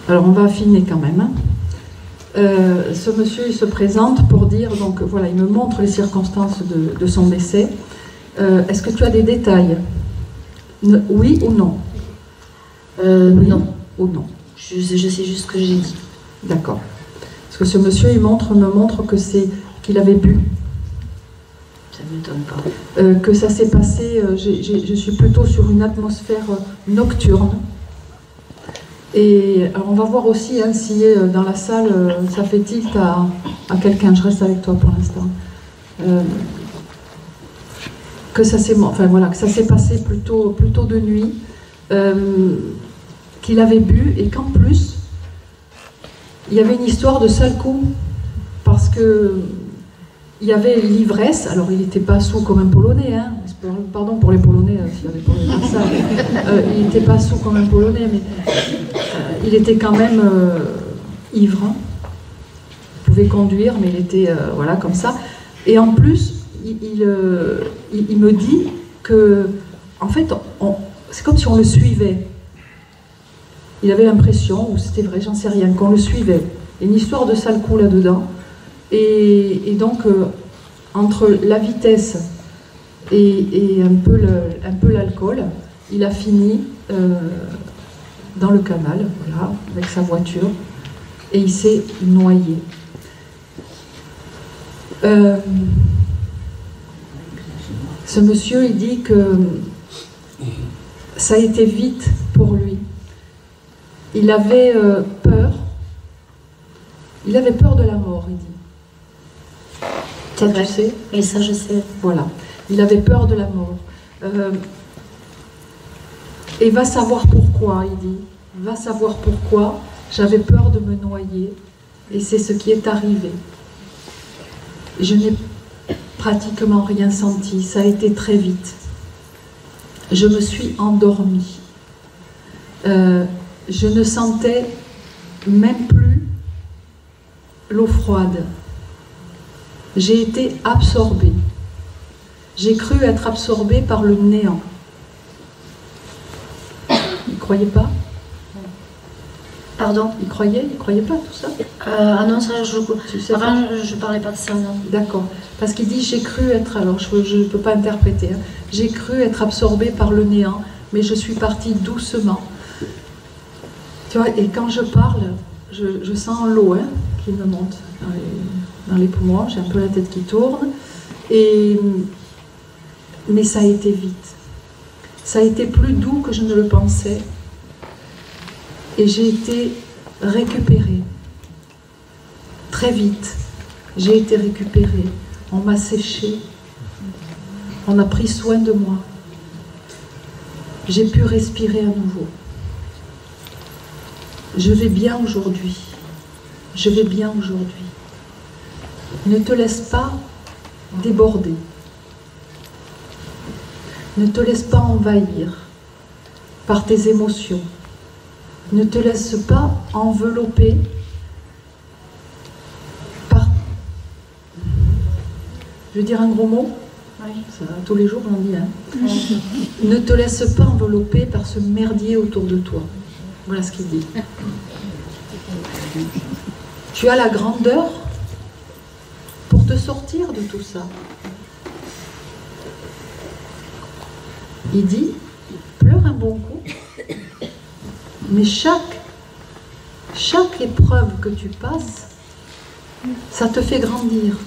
Alors, on va affiner quand même. Hein. Ce monsieur, il se présente pour dire, donc voilà, il me montre les circonstances de son décès. Est-ce que tu as des détails? Oui ou non? Oui non. Ou non? Je sais juste ce que j'ai dit. D'accord. Parce que ce monsieur, il me montre que qu'il avait bu. Ça ne m'étonne pas. Que ça s'est passé, je suis plutôt sur une atmosphère nocturne. Et alors on va voir aussi hein, si dans la salle ça fait tilt à quelqu'un. Je reste avec toi pour l'instant. Que ça s'est passé plutôt de nuit, qu'il avait bu et qu'en plus il y avait une histoire de sale coup parce que il y avait l'ivresse. Alors il n'était pas sous comme un Polonais, hein. Pardon pour les Polonais s'il y avait Polonais dans ça. Il n'était pas sous comme un Polonais, mais il était quand même ivre. Hein. Il pouvait conduire, mais il était voilà comme ça. Et en plus, il me dit que, en fait, c'est comme si on le suivait. Il avait l'impression, ou c'était vrai, j'en sais rien, qu'on le suivait. Il y a une histoire de sale coup là-dedans. Et donc, entre la vitesse et un peu l'alcool, il a fini dans le canal, voilà, avec sa voiture, et il s'est noyé. Ce monsieur, il dit que ça a été vite pour lui. Il avait peur. Il avait peur de la mort, il dit. C'est vrai. Tu sais ? Et ça, je sais. Voilà. Il avait peur de la mort. Et va savoir pourquoi, il dit. Va savoir pourquoi. J'avais peur de me noyer. Et c'est ce qui est arrivé. Je n'ai pratiquement rien senti. Ça a été très vite. Je me suis endormie. Je ne sentais même plus l'eau froide. J'ai été absorbée. J'ai cru être absorbée par le néant. Ils ne croyaient pas? Pardon? Ils croyaient pas tout ça? Ah non, ça, je parlais pas de ça, non. D'accord. Parce qu'il dit, j'ai cru être, alors je ne peux pas interpréter, hein, j'ai cru être absorbée par le néant, mais je suis partie doucement. Tu vois, et quand je parle, je sens l'eau hein, qui me monte dans les poumons, j'ai un peu la tête qui tourne, mais ça a été vite. Ça a été plus doux que je ne le pensais, et j'ai été récupérée. Très vite, j'ai été récupérée. On m'a séchée. On a pris soin de moi. J'ai pu respirer à nouveau. Je vais bien aujourd'hui. Je vais bien aujourd'hui. Ne te laisse pas déborder. Ne te laisse pas envahir par tes émotions. Ne te laisse pas envelopper par... Je veux dire un gros mot? Oui. Ça, tous les jours on en dit un. Oui. Ne te laisse pas envelopper par ce merdier autour de toi. Voilà ce qu'il dit. Tu as la grandeur pour te sortir de tout ça. Il dit, pleure un bon coup, mais chaque épreuve que tu passes, ça te fait grandir.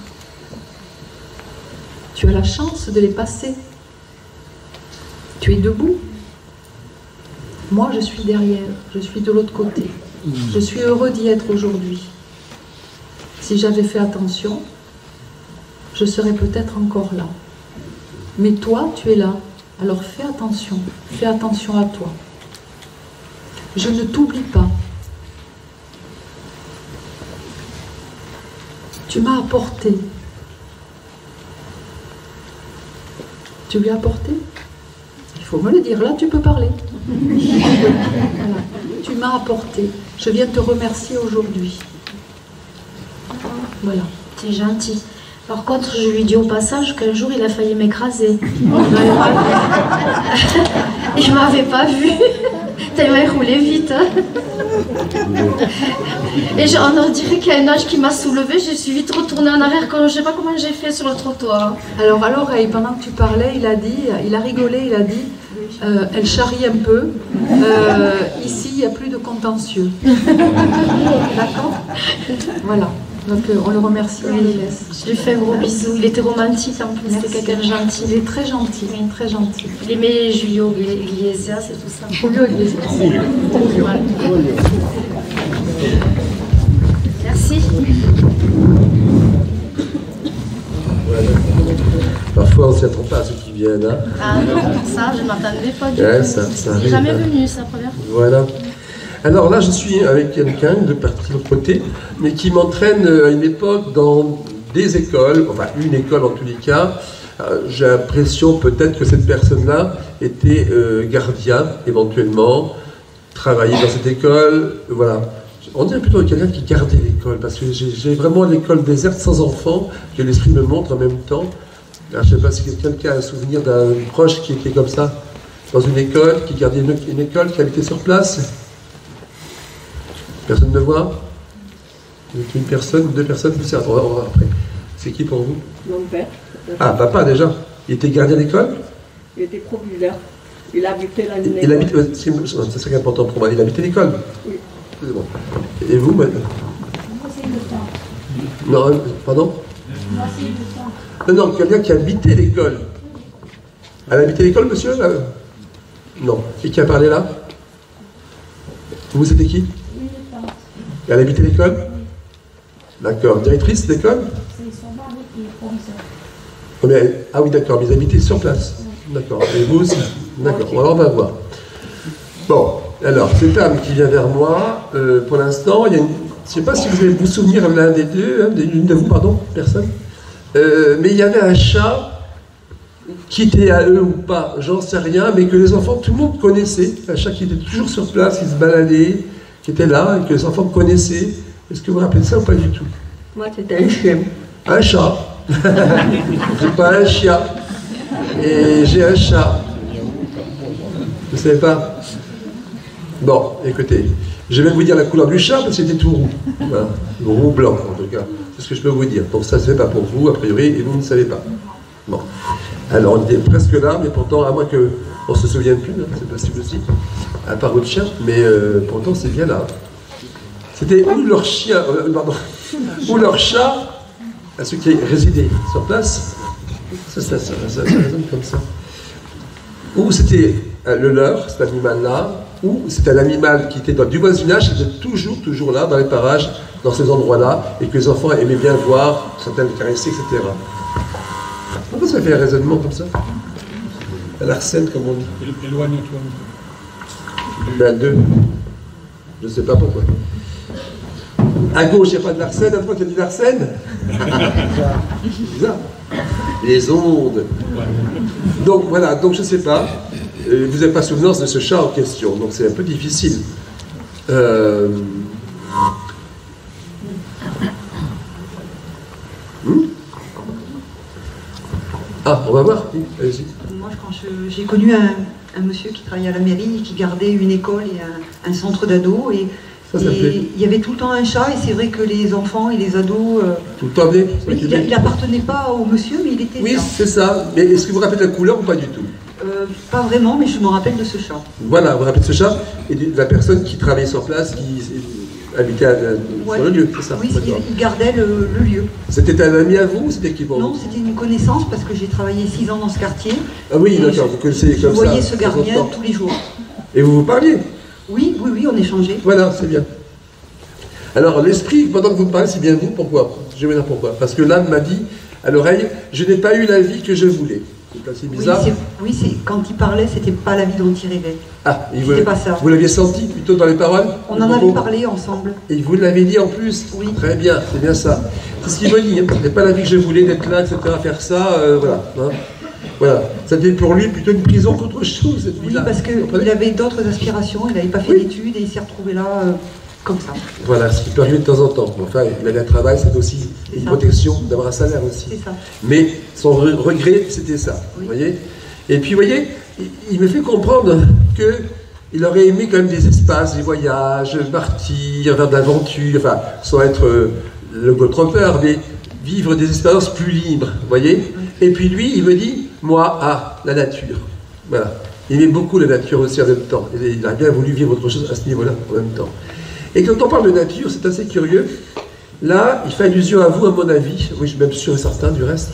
Tu as la chance de les passer. Tu es debout. Moi, je suis derrière, je suis de l'autre côté. Je suis heureux d'y être aujourd'hui. Si j'avais fait attention, je serais peut-être encore là. Mais toi, tu es là. Alors fais attention à toi. Je ne t'oublie pas. Tu m'as apporté. Tu lui as apporté? Il faut me le dire, là tu peux parler. Voilà. Tu m'as apporté. Je viens te remercier aujourd'hui. Voilà. C'est gentil. Par contre, je lui dis au passage qu'un jour, il a failli m'écraser. Il m'avait pas vu. Tellement il roulait vite. Hein. Et on dirait qu'il y a un âge qui m'a soulevée. Je suis vite retournée en arrière quand je sais pas comment j'ai fait sur le trottoir. Alors à l'oreille, pendant que tu parlais, il a rigolé, il a dit elle charrie un peu. Ici, il n'y a plus de contentieux. D'accord? Voilà. Donc on le remercie, on le laisse. Je lui fais un gros bisou. Il était romantique en plus, c'était quelqu'un de gentil. Il est très gentil, très gentil. Il aimait Julio Iglesias et tout ça. Julio Iglesias. Voilà. Merci. Parfois, on ne s'y attend pas à ceux qui viennent. Hein. Ah non, ça, je ne m'attendais pas du tout. Ça Il n'est arrive, jamais hein. venu, c'est la première fois. Voilà. Alors là, je suis avec quelqu'un de partie de l'autre côté, mais qui m'entraîne à une époque dans des écoles, enfin une école en tous les cas. J'ai l'impression peut-être que cette personne-là était gardien, éventuellement, travaillait dans cette école, voilà. On dirait plutôt quelqu'un qui gardait l'école, parce que j'ai vraiment l'école déserte sans enfants, que l'esprit me montre en même temps. Alors, je ne sais pas si quelqu'un a un souvenir d'un proche qui était comme ça, dans une école, qui gardait une école, qui habitait sur place. Personne ne voit? Une personne, deux personnes, plus on va voir après. C'est qui pour vous? Mon père. Ah, papa déjà. Il était gardien d'école? Il était proviseur. Il habitait la Il habitait, c'est ça qui est important pour moi. Il habitait l'école? Oui. Excusez-moi. Et vous, madame? Non, pardon? Non, quelqu'un qui habitait l'école. Elle habitait l'école, monsieur? Non. Et qui a parlé là? Vous, c'était qui? Elle habitait l'école? D'accord. Directrice d'école? C'est son mari qui est proviseur. Ah oui, d'accord. Mais ils habitaient sur place. D'accord. Et vous aussi? D'accord. Alors, on va voir. Bon. Alors, cette dame qui vient vers moi, pour l'instant, il y a une... Je ne sais pas si vous allez vous souvenir l'un des deux, hein, l'une de vous, pardon, personne. Mais il y avait un chat qui était à eux ou pas, j'en sais rien, mais que les enfants, tout le monde connaissait. Un chat qui était toujours sur place, qui se baladait, qui était là, et que les enfants connaissaient. Est-ce que vous vous rappelez de ça ou pas du tout? Moi, c'était un chien. Un chat. C'est pas un chien. Et j'ai un chat. Vous ne savez pas? Bon, écoutez, je vais vous dire la couleur du chat parce que c'était tout roux. Voilà. Roux-blanc, en tout cas. C'est ce que je peux vous dire. Donc ça ne se fait pas pour vous, a priori, et vous ne savez pas. Bon. Alors, on était presque là, mais pourtant, à moins qu'on ne se souvienne plus, hein, c'est possible aussi, à part votre chien, mais pourtant, c'est bien là. C'était ou leur chien, pardon, ou leur chat, à ceux qui résidaient sur place, ça résonne comme ça. Ou c'était le leur, cet animal-là, ou c'était un animal qui était du voisinage, qui était toujours là, dans les parages, dans ces endroits-là, et que les enfants aimaient bien voir, certains le caresser, etc. Pourquoi ça fait un raisonnement comme ça? À l'arsène, comme on dit. Éloigne-toi. Ben, deux. Je ne sais pas pourquoi. À gauche, il n'y a pas de l'arsène, à droite, il y a de l'arsène. C'est bizarre. Les ondes. Donc voilà, donc je ne sais pas. Vous n'avez pas souvenance de ce chat en question, donc c'est un peu difficile. Ah, on va voir. Allez-y. Moi, quand j'ai connu un monsieur qui travaillait à la mairie, qui gardait une école et un centre d'ados, et il y avait tout le temps un chat, et c'est vrai que les enfants et les ados... Tout le temps bien. Il n'appartenait pas au monsieur, mais il était... Oui, c'est ça. Mais est-ce que vous vous rappelez de la couleur ou pas du tout? Pas vraiment, mais je me rappelle de ce chat. Voilà, vous vous rappelez de ce chat et de la personne qui travaillait sur place, qui habitait sur le lieu, c'est ça? Oui, il gardait le lieu. C'était un ami à vous ou c'était qui pour vous? Non, c'était une connaissance parce que j'ai travaillé 6 ans dans ce quartier. Ah oui, d'accord, vous connaissez comme ça. Je voyais ce gardien tous les jours. Et vous vous parliez? Oui, on échangeait. Voilà, c'est bien. Alors, l'esprit, pendant que vous me parlez, c'est bien vous, pourquoi? Je vais dire pourquoi. Parce que l'âme m'a dit, à l'oreille, je n'ai pas eu la vie que je voulais. C'est bizarre. Oui, quand il parlait, c'était pas la vie dont il rêvait. Ah, c'était pas ça. Vous l'aviez senti plutôt dans les paroles? On en avait parlé ensemble. Et vous l'avez dit en plus? Oui. Très bien, c'est bien ça. C'est ce qu'il me dit, ce n'est pas la vie que je voulais, d'être là, etc., faire ça, voilà. Hein. Voilà. C'était pour lui plutôt une prison qu'autre chose, cette vie-là. Oui, parce qu'il avait d'autres aspirations, il n'avait pas fait d'études et il s'est retrouvé là comme ça. Voilà, ce qui peut arriver de temps en temps. Enfin, il avait un travail, c'est aussi une protection d'avoir un salaire aussi. C'est ça. Mais son regret, c'était ça. Vous voyez? Et puis, vous voyez, il me fait comprendre qu'il aurait aimé quand même des espaces, des voyages, partir, faire de l'aventure, enfin, sans être le go-trompeur, mais vivre des expériences plus libres, vous voyez? Et puis lui, il me dit, moi, la nature. Voilà. Il aimait beaucoup la nature aussi en même temps. Il a bien voulu vivre autre chose à ce niveau-là en même temps. Et quand on parle de nature, c'est assez curieux. Là, il fait allusion à vous, à mon avis. Oui, je suis même sûr et certain du reste.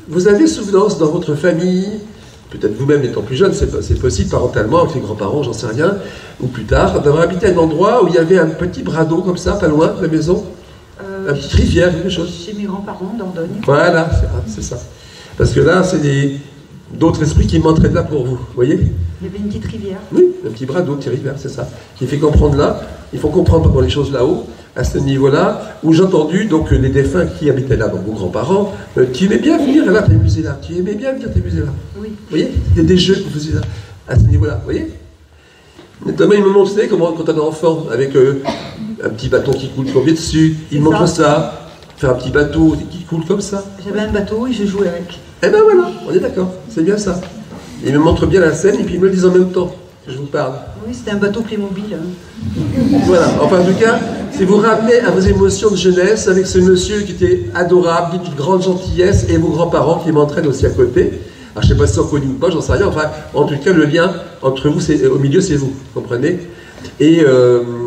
Vous avez souvenance dans votre famille, peut-être vous-même étant plus jeune, c'est possible, parentalement, avec les grands-parents, j'en sais rien, ou plus tard, d'avoir habité à un endroit où il y avait un petit bras d'eau comme ça, pas loin de la maison, une petite rivière, quelque chose. Chez mes grands-parents, d'Ordogne. Voilà, c'est ça. Parce que là, c'est d'autres esprits qui m'entraînent là pour vous, voyez? Il y avait une petite rivière. Oui, un petit bras d'eau, une petite rivière, c'est ça. Qui fait comprendre là, il faut comprendre pour les choses là-haut, à ce niveau-là, où j'ai entendu donc les défunts qui habitaient là, donc vos grands-parents, tu aimais bien venir là, t'amuser là, tu aimais bien venir t'amuser là. Oui. Vous voyez? Il y a des jeux qu'on faisait là, à ce niveau-là, vous voyez? Notamment, il me montre, vous savez, comment, quand on est enfant, avec un petit bâton qui coule combien dessus, il montre ça, faire un petit bateau qui coule comme ça. J'avais un bateau et je jouais avec. Eh ben voilà, on est d'accord, c'est bien ça. Il me montre bien la scène et puis il me le dit en même temps que je vous parle. Oui, c'était un bateau Playmobil. Voilà, enfin en tout cas, c'est vous ramener à vos émotions de jeunesse avec ce monsieur qui était adorable, d'une grande gentillesse, et vos grands-parents qui m'entraînent aussi à côté. Alors je ne sais pas si c'est connu ou pas, j'en sais rien, enfin en tout cas le lien entre vous, au milieu c'est vous, comprenez? Et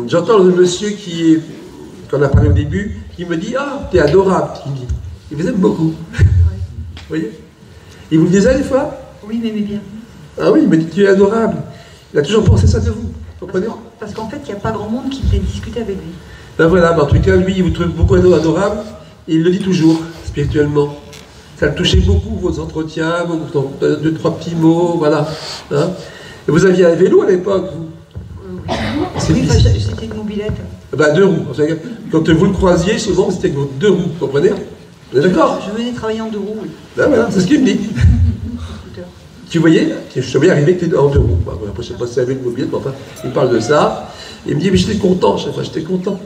j'entends le monsieur qu'on a parlé au début, qui me dit « Ah, t'es adorable », il vous aime beaucoup. Vous voyez? Il vous le disait des fois? Oui, il m'aimait bien. Ah oui, il me dit tu es adorable. Il a toujours pensé ça de vous, vous comprenez? Parce qu'en fait, il n'y a pas grand monde qui venait discuter avec lui. Ben voilà, en tout cas, lui, il vous trouve beaucoup adorable, et il le dit toujours, spirituellement. Ça le touchait beaucoup, vos entretiens, deux, trois petits mots, voilà. Hein? Et vous aviez un vélo à l'époque, vous? Oui, c'était une mobilette. Ben, 2 roues. Quand vous le croisiez, souvent, c'était avec vos 2 roues, vous comprenez? Vous êtes d'accord? Je venais travailler en 2 roues, oui. Ben voilà, c'est ce qu'il me dit. Tu voyais, je suis bien arrivé que tu es en 2 roues. Après, je ne sais pas si c'est avec le mobilette, mais enfin, il parle de ça. Il me dit, mais j'étais content, chaque fois, j'étais content.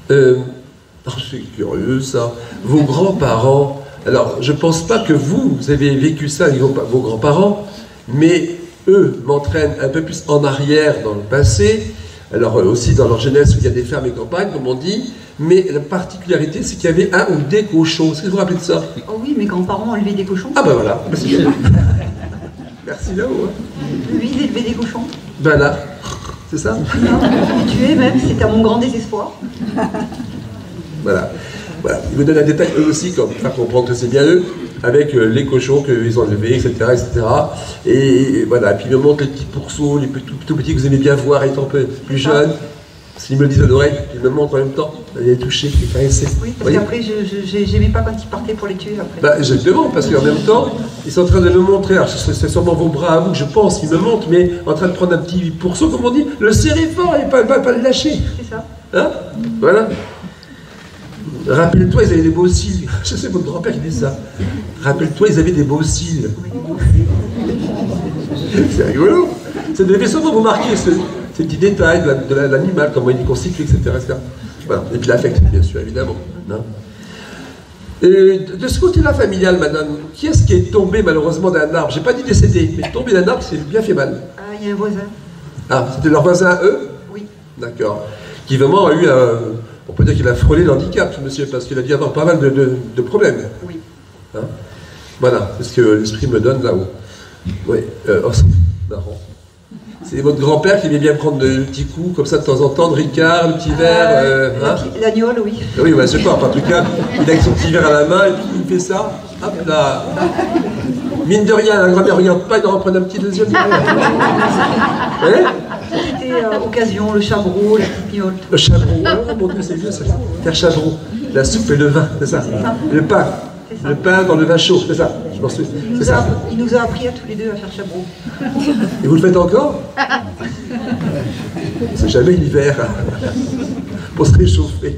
C'est curieux, ça. Vos grands-parents, alors, je ne pense pas que vous avez vécu ça avec vos grands-parents, mais eux m'entraînent un peu plus en arrière dans le passé, alors aussi dans leur jeunesse où il y a des fermes et campagnes, comme on dit, mais la particularité, c'est qu'il y avait un ou des cochons. Est-ce que vous vous rappelez de ça? Oh oui, mes grands-parents élevaient des cochons. Ah ben voilà, c'est bien. Merci là-haut. Oui, ils élevaient des cochons. Ben là, c'est ça? Ils tuaient même, c'était à mon grand désespoir. Voilà. Voilà. Ils me donnent un détail eux aussi, comme faire comprendre que c'est bien eux, avec les cochons qu'ils ont élevés, etc., etc. Et voilà, puis ils me montrent les petits pourceaux, les tout petits que vous aimez bien voir étant un peu plus jeunes. S'ils me le disent à l'oreille, ils me montrent en même temps, les toucher, les caresser. Oui, parce qu'après, j'aimais pas quand ils partaient pour les tuer après. Bah, exactement, parce qu'en même temps, ils sont en train de me montrer, alors c'est sûrement vos bras à vous que je pense, ils me montrent, mais en train de prendre un petit pourceau, comme on dit, le serrer fort et pas le lâcher. C'est ça. Hein? Voilà. Rappelle-toi, ils avaient des beaux cils. Je sais, votre grand-père qui dit ça. Rappelle-toi, ils avaient des beaux cils. C'est rigolo. Ça devait sûrement vous marquer ces petits détails de l'animal, comment il est constitué, etc. Voilà. Et puis l'affect, bien sûr, évidemment. Non? Et de ce côté-là familial, madame, qui est-ce qui est tombé malheureusement d'un arbre? J'ai pas dit décédé, mais tombé d'un arbre, c'est bien fait mal. Ah, il y a un voisin. Ah, c'était leur voisin, eux? Oui. D'accord. Qui vraiment a eu un... On peut dire qu'il a frôlé l'handicap, ce monsieur, parce qu'il a dû avoir pas mal de problèmes. Oui. Hein? Voilà, c'est ce que l'esprit me donne là-haut. Oui. Oh, c'est marrant. C'est votre grand-père qui aimait bien prendre de petits coups, comme ça, de temps en temps, de Ricard, le petit verre. Hein? L'agnole, oui. Oui, bah, je sais pas. En tout cas, il a son petit verre à la main, et puis il fait ça. Hop là. Mine de rien, la grand-mère ne regarde pas, il en reprend un petit deuxième verre. C'était occasion, le chabreau, la petite miolte. Le chabreau, oh mon Dieu, c'est vieux ça. Faire chabreau, la soupe et le vin, c'est ça. Le pain. Le pain dans le vin chaud, c'est ça. Je pense que c'est ça. Il nous a appris à tous les deux à faire chabreau. Et vous le faites encore? C'est jamais l'hiver pour se réchauffer.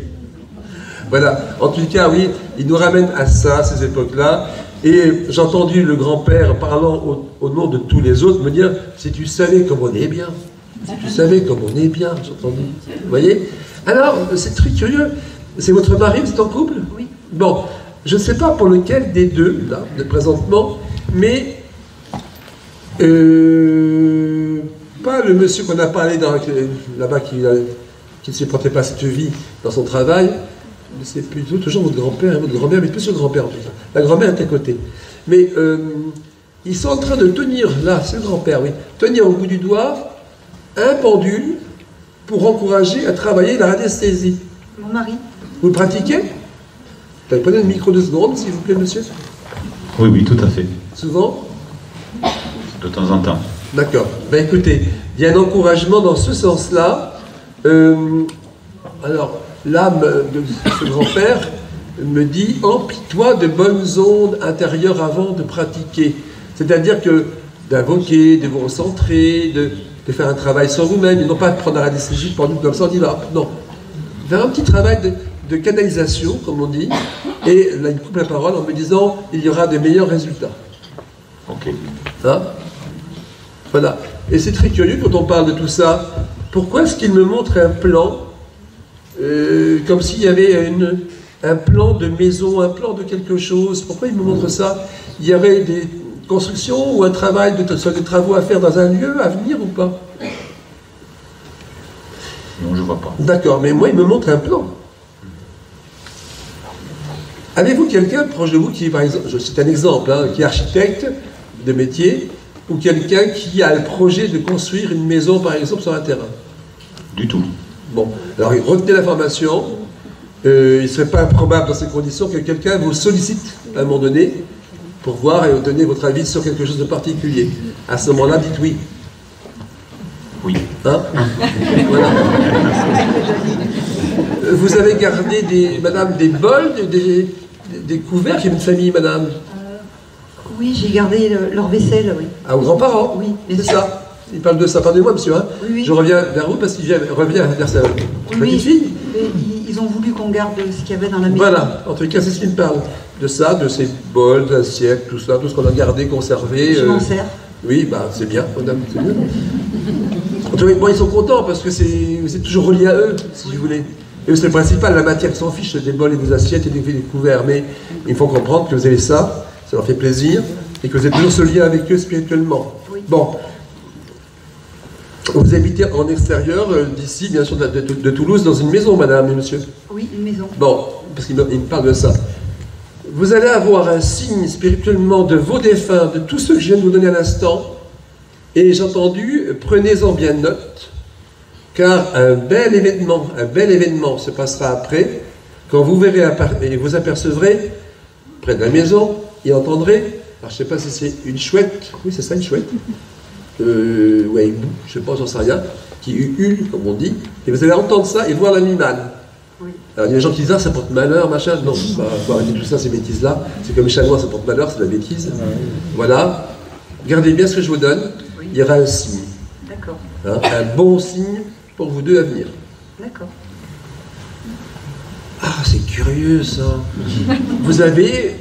Voilà. En tout cas, oui, il nous ramène à ça, ces époques-là. Et j'ai entendu le grand-père parlant au nom de tous les autres me dire « Si tu savais comme on est bien, si tu savais comme on est bien, j'ai entendu. » Vous voyez? Alors, c'est très curieux. C'est votre mari, vous êtes en couple? Oui. Bon, je ne sais pas pour lequel des deux, là, de présentement, mais pas le monsieur qu'on a parlé là-bas qui ne se portait pas cette vie dans son travail. C'est plutôt toujours votre grand-père et votre grand-mère, mais plus sur le grand-père en tout cas. La grand-mère est à côté. Mais ils sont en train de tenir, là, c'est le grand-père, oui, tenir au bout du doigt un pendule pour encourager à travailler la radiesthésie. Mon mari. Vous le pratiquez? Prenez le micro 2 secondes, s'il vous plaît, monsieur. Oui, oui, tout à fait. Souvent? De temps en temps. D'accord. Ben écoutez, il y a un encouragement dans ce sens-là. Alors, l'âme de ce grand-père me dit « Emplis-toi de bonnes ondes intérieures avant de pratiquer ». C'est-à-dire que d'invoquer, de vous recentrer, de faire un travail sur vous-même, et non pas de prendre la radiesthésie pendant comme ça, on y va. Non. Faire un petit travail de canalisation, comme on dit, et là, il coupe la parole en me disant « Il y aura de meilleurs résultats ». Ok. Hein? Voilà. Et c'est très curieux quand on parle de tout ça. Pourquoi est-ce qu'il me montre un plan comme s'il y avait un plan de maison, un plan de quelque chose? Pourquoi il me montre ça? Il y avait des constructions ou un travail des travaux à faire dans un lieu à venir ou pas? Non, je ne vois pas. D'accord, mais moi, il me montre un plan. Avez-vous quelqu'un proche de vous qui, par exemple, c'est un exemple, hein, qui est architecte de métier, ou quelqu'un qui a le projet de construire une maison, par exemple, sur un terrain? Du tout. Bon, alors retenez l'information. Il ne serait pas improbable dans ces conditions que quelqu'un vous sollicite à un moment donné pour voir et donner votre avis sur quelque chose de particulier. À ce moment-là, dites oui. Oui. Hein? Voilà. Vous avez gardé, madame, des bols, des couverts? J'ai une famille, madame. Oui, j'ai gardé leur vaisselle, oui. Ah, aux grands-parents? Oui, c'est ça. Il parle de ça. Pardonnez-moi, monsieur. Hein. Oui, oui. Je reviens vers vous parce qu'il revient vers sa petite fille. Ils ont voulu qu'on garde ce qu'il y avait dans la maison. Voilà. En tout cas, c'est ce qu'il me parle. De ça, de ces bols, assiettes, tout ça, tout ce qu'on a gardé, conservé. Je m'en sers. Oui, bah, c'est bien, madame. C'est bien. En tout cas, bon, ils sont contents parce que vous êtes toujours reliés à eux, si vous voulez. Et c'est le principal, la matière s'en fiche, des bols et des assiettes et des couverts. Mais il faut comprendre que vous avez ça leur fait plaisir, et que vous êtes toujours ce lien avec eux spirituellement. Oui. Bon. Vous habitez en extérieur d'ici, bien sûr, de Toulouse, dans une maison, madame et monsieur? Oui, une maison. Bon, parce qu'il me parle de ça. Vous allez avoir un signe spirituellement de vos défunts, de tous ceux que je viens de vous donner à l'instant, et j'ai entendu, prenez-en bien note, car un bel événement se passera après, quand vous verrez et vous apercevrez, près de la maison, et entendrez, alors je ne sais pas si c'est une chouette, oui c'est ça, une chouette, ouais, une boue, je ne sais pas, j'en sais rien, qui hule, comme on dit, et vous allez entendre ça et voir l'animal. Oui. Alors il y a des gens qui disent, ah, ça porte malheur, machin, non, il faut arrêter tout ça, ces bêtises-là, c'est comme les chanois, ça porte malheur, c'est de la bêtise. Voilà, regardez bien ce que je vous donne, oui. Il y aura un signe. D'accord. Hein, un bon signe pour vous deux à venir. D'accord. Ah, c'est curieux ça. Vous avez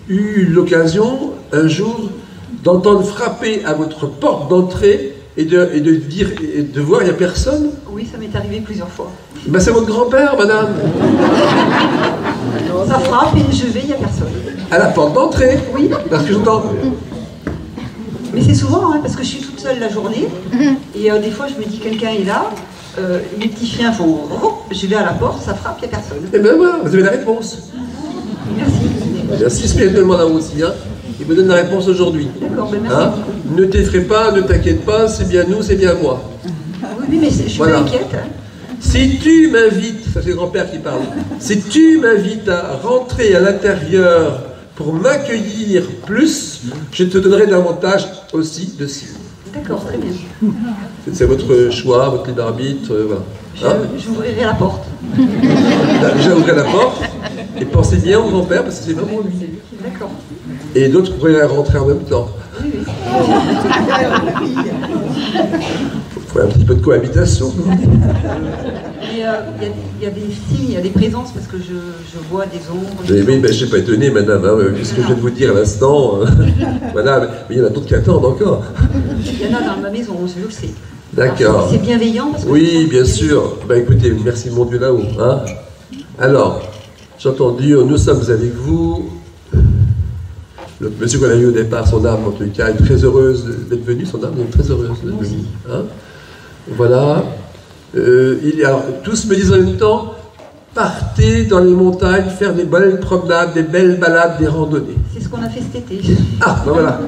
eu l'occasion un jour d'entendre frapper à votre porte d'entrée et de voir il n'y a personne? Oui, ça m'est arrivé plusieurs fois. Ben, c'est votre grand-père, madame. Ça frappe et je vais, il n'y a personne. À la porte d'entrée? Oui. Parce que j'entends. Mais c'est souvent, hein, parce que je suis toute seule la journée, et des fois je me dis quelqu'un est là, les petits chiens font je vais à la porte, ça frappe, il n'y a personne. Et bien voilà, vous avez la réponse. Merci. Merci spirituellement là aussi, hein. Il me donne la réponse aujourd'hui. D'accord, ben merci. Hein, ne t'effraie pas, ne t'inquiète pas, c'est bien nous, c'est bien moi. Oui, mais je suis pas inquiète. Hein. Si tu m'invites, ça c'est le grand-père qui parle, si tu m'invites à rentrer à l'intérieur pour m'accueillir plus, je te donnerai davantage aussi de signes. D'accord, très bien. C'est votre choix, votre libre arbitre, voilà. Hein? J'ouvrirai la porte. Déjà, ouvrez la porte et pensez bien au grand-père parce que c'est vraiment lui. D'accord. Et d'autres pourraient rentrer en même temps. Oui, oui. Il faut un petit peu de cohabitation. Il y a des signes, il y a des présences parce que je vois des ombres. Oui, je ne suis pas étonné, madame, hein, puisque je viens de vous dire à l'instant. Voilà, mais il y en a d'autres qui attendent encore. Il y en a dans ma maison, je le sais. D'accord. C'est bienveillant parce que oui, bien sûr. Bah, écoutez, merci mon Dieu là-haut. Hein. Alors, j'ai entendu, nous sommes avec vous. Le monsieur qu'on a eu au départ, son âme en tout cas, est très heureuse d'être venue. Son âme est très heureuse d'être venue. Hein. Voilà. Alors, tous me disent en même temps, partez dans les montagnes, faire des belles promenades, des belles balades, des randonnées. C'est ce qu'on a fait cet été. Ah, ben voilà.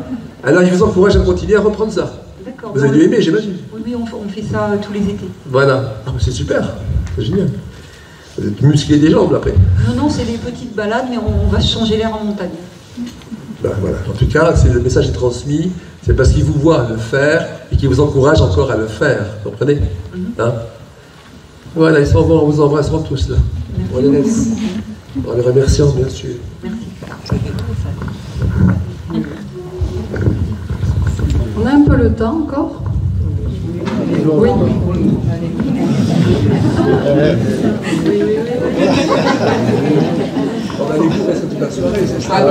Alors, je vous encourage à continuer à reprendre ça. D'accord. Vous avez dû aimer, j'imagine. Oui, on fait ça tous les étés. Voilà. Ah, c'est super. C'est génial. Vous êtes musclé des jambes, après. Non, c'est des petites balades, mais on va se changer l'air en montagne. Ben, voilà. En tout cas, le message est transmis. C'est parce qu'il vous voit le faire et qu'il vous encourage encore à le faire. Vous comprenez? Hein? Voilà, ils s'en vont, on vous embrassera tous là. On les laisse. En les remerciant, bien sûr. Merci. On a un peu le temps encore? Oui. On va les vous rester toute la soirée, c'est ça?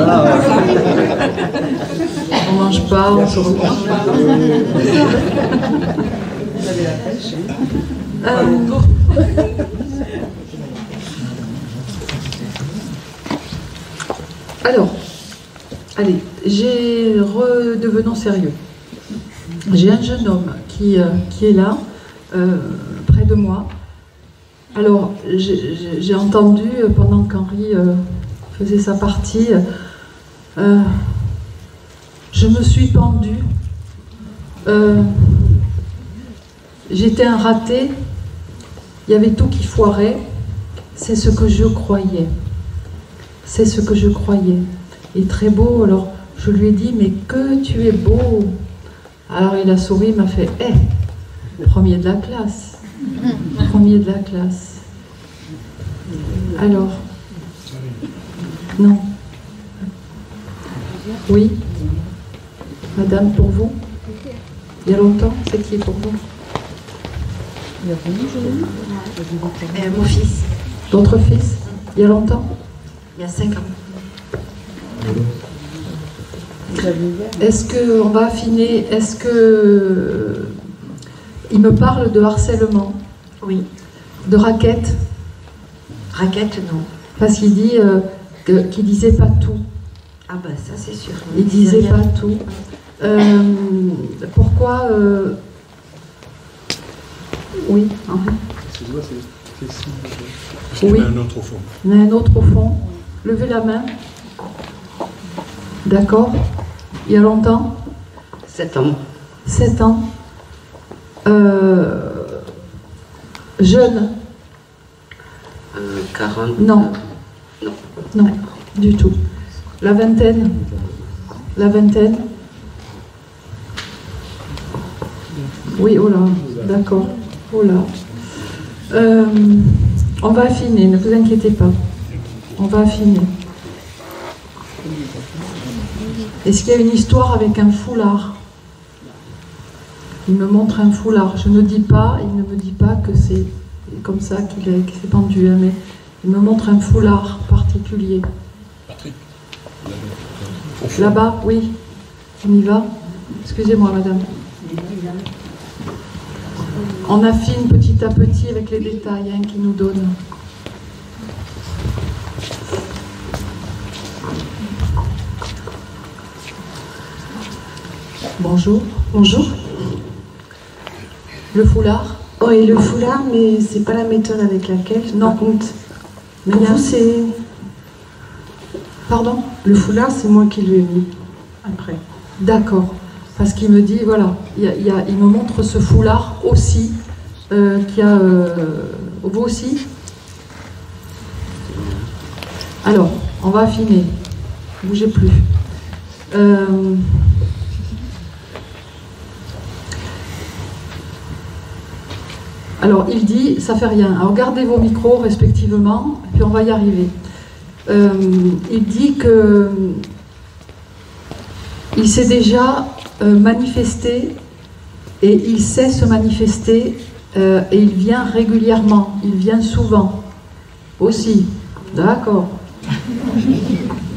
On mange pas, on se repose pas. Alors, allez, redevenons sérieux. J'ai un jeune homme qui est là, près de moi. Alors, j'ai entendu, pendant qu'Henri faisait sa partie, je me suis pendue. J'étais un raté. Il y avait tout qui foirait. C'est ce que je croyais. C'est ce que je croyais. Et très beau, alors je lui ai dit, mais que tu es beau. Alors il a souri, il m'a fait, premier de la classe. Premier de la classe. Alors, non. Oui. Madame, pour vous? Il y a longtemps, c'est qui pour vous? Mon fils. Votre fils? Il y a longtemps? Il y a 5 ans. Est-ce qu'on va affiner? Est-ce que il me parle de harcèlement? Oui. De raquette? Raquette, non. Parce qu'il dit qu'il disait pas tout. Ah bah ça c'est sûr. Il disait pas tout. Pourquoi oui, Henri. Excuse-moi, c'est oui. Il y en a un autre au fond. Il y en a un autre au fond. Levez la main. D'accord. Il y a longtemps? 7 ans. 7 ans. Jeune? 40. Non. Non. Non, du tout. La vingtaine? La vingtaine? Oui, oh là, d'accord. Oh là. On va affiner, ne vous inquiétez pas. On va affiner. Est-ce qu'il y a une histoire avec un foulard? Il me montre un foulard. Je ne dis pas, il ne me dit pas que c'est comme ça qu'il s'est pendu, hein, mais il me montre un foulard particulier. Patrick. Là-bas, oui. On y va. Excusez-moi, madame. On affine petit à petit avec les détails qu'il nous donne. Bonjour. Bonjour. Le foulard? Oui, le foulard, mais c'est pas la méthode avec laquelle. Non. Par contre, Mais pour vous, c'est. Pardon? Le foulard, c'est moi qui l'ai mis après. D'accord. Parce qu'il me dit, voilà, il me montre ce foulard aussi, qui a... vous aussi? Alors, on va affiner. Bougez plus. Alors, il dit, ça fait rien. Alors, gardez vos micros respectivement, puis on va y arriver. Il dit que il s'est déjà manifesté et il sait se manifester et il vient régulièrement, il vient souvent aussi. D'accord.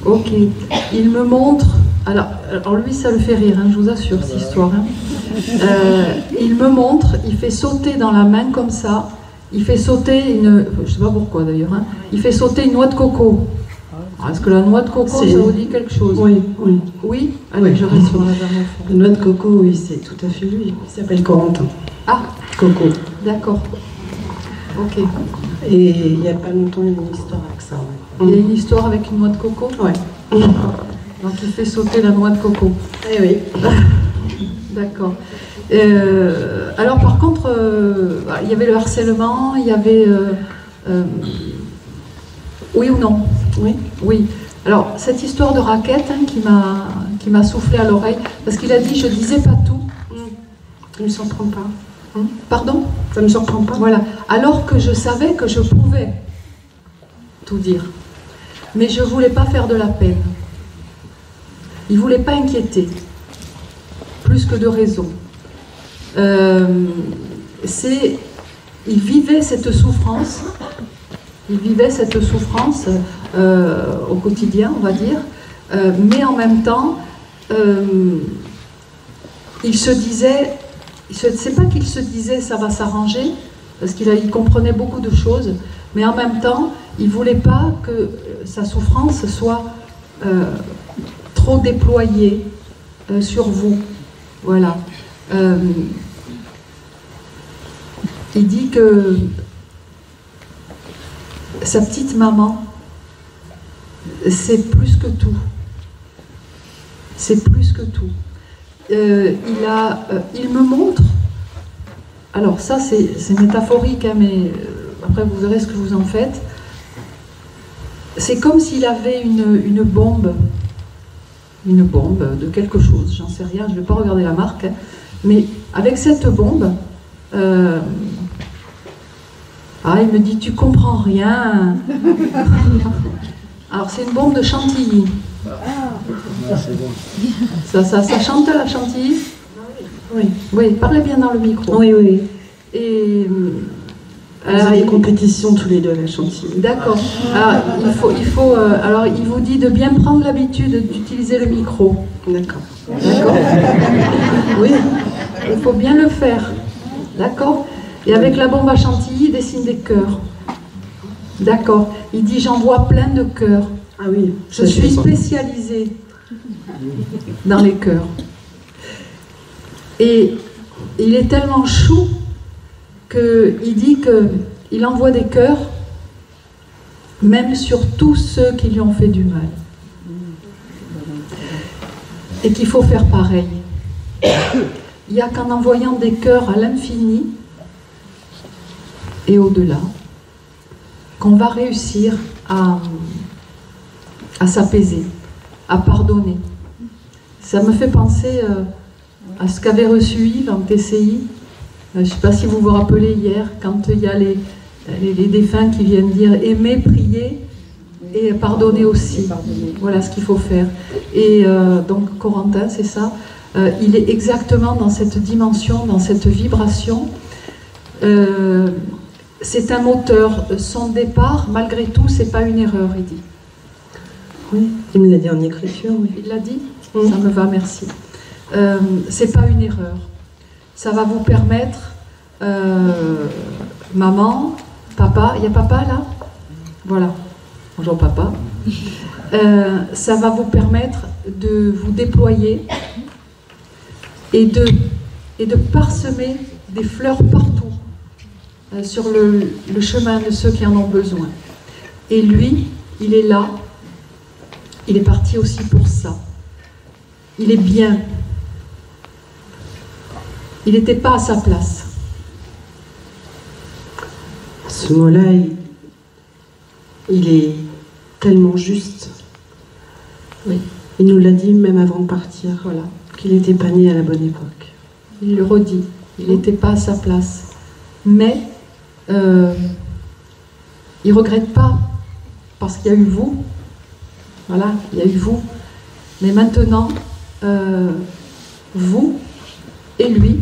Ok. Il me montre. Alors lui, ça le fait rire, hein, je vous assure, cette histoire. Hein. Il me montre, il fait sauter dans la main comme ça, il fait sauter une. Je sais pas pourquoi d'ailleurs, hein, il fait sauter une noix de coco. Est-ce que la noix de coco, ça vous dit quelque chose? Oui, oui. Oui? Allez, je reste sur la dernière fois. La noix de coco, oui, c'est tout à fait lui. Il s'appelle Corentin. Ah, Coco. D'accord. Ok. Et il n'y a pas longtemps, il y a une histoire avec ça. Ouais. Il y a une histoire avec une noix de coco? Ouais. Donc il fait sauter la noix de coco. Eh oui. D'accord. Alors par contre, il y avait le harcèlement, il y avait... oui ou non? Oui. Oui. Alors cette histoire de raquette hein, qui m'a soufflé à l'oreille, parce qu'il a dit je disais pas tout. Ça ne me surprend pas. Pardon? Ça ne me surprend pas. Voilà. Alors que je savais que je pouvais tout dire. Mais je ne voulais pas faire de la peine. Il ne voulait pas inquiéter. Plus que de raison. Il vivait cette souffrance. Il vivait cette souffrance au quotidien, on va dire. Mais en même temps, il se disait... C'est pas qu'il se disait ça va s'arranger, parce qu'il comprenait beaucoup de choses, mais en même temps, il ne voulait pas que sa souffrance soit trop déployée sur vous. Voilà. Il dit que sa petite maman, c'est plus que tout. C'est plus que tout. Il me montre, alors ça c'est métaphorique, hein, mais après vous verrez ce que vous en faites. C'est comme s'il avait une bombe de quelque chose, j'en sais rien, je ne vais pas regarder la marque, hein, mais avec cette bombe, il me dit tu comprends rien. Alors c'est une bombe de chantilly. Ça chante la chantilly? Oui. Oui, parlez bien dans le micro. Oui, oui. Et vous avez compétition tous les deux à la chantilly. D'accord. Alors, alors, il vous dit de bien prendre l'habitude d'utiliser le micro. D'accord. D'accord. Oui. Il faut bien le faire. D'accord. Et avec la bombe à chantilly, il dessine des cœurs. D'accord. Il dit j'en vois plein de cœurs. Ah oui. Je suis spécialisée dans les cœurs. Et il est tellement chou qu'il dit qu'il envoie des cœurs même sur tous ceux qui lui ont fait du mal. Et qu'il faut faire pareil. Il n'y a qu'en envoyant des cœurs à l'infini et au-delà qu'on va réussir à s'apaiser, à pardonner. Ça me fait penser à ce qu'avait reçu Yves en TCI. Je ne sais pas si vous vous rappelez hier, quand il y a les défunts qui viennent dire aimer, prier et pardonner aussi. Voilà ce qu'il faut faire. Et donc Corentin, c'est ça. Il est exactement dans cette dimension, dans cette vibration. C'est un moteur. Son départ, malgré tout, c'est pas une erreur, il dit. Oui, il me l'a dit en écriture. Oui. Il l'a dit? Ça me va, merci. C'est pas une erreur. Ça va vous permettre, maman, papa, il y a papa là? Voilà. Bonjour papa. Ça va vous permettre de vous déployer et de parsemer des fleurs partout sur le chemin de ceux qui en ont besoin. Et lui, il est là. Il est parti aussi pour ça. Il est bien. Il n'était pas à sa place. Ce mot-là, il est tellement juste. Oui. Il nous l'a dit même avant de partir, voilà, qu'il n'était pas né à la bonne époque. Il le redit. Il n'était pas à sa place. Mais il regrette pas, parce qu'il y a eu vous. Voilà, il y a eu vous. Mais maintenant, vous et lui,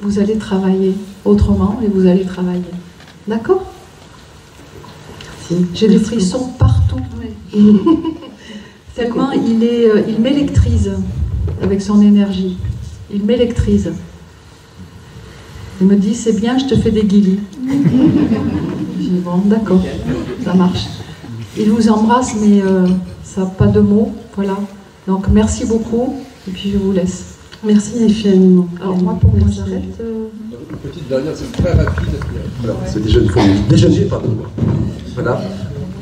vous allez travailler autrement et vous allez travailler. D'accord? J'ai des frissons partout. Oui. Tellement il m'électrise avec son énergie. Il m'électrise. Il me dit, c'est bien, je te fais des guilis. J'ai dit, bon, d'accord, ça marche. Il vous embrasse, mais ça n'a pas de mots. Voilà. Donc, merci beaucoup. Et puis, je vous laisse. Merci infiniment. Alors, moi, pour moi, j'arrête. Une petite dernière, c'est très rapide. Alors, c'est déjeuner, pardon. Voilà.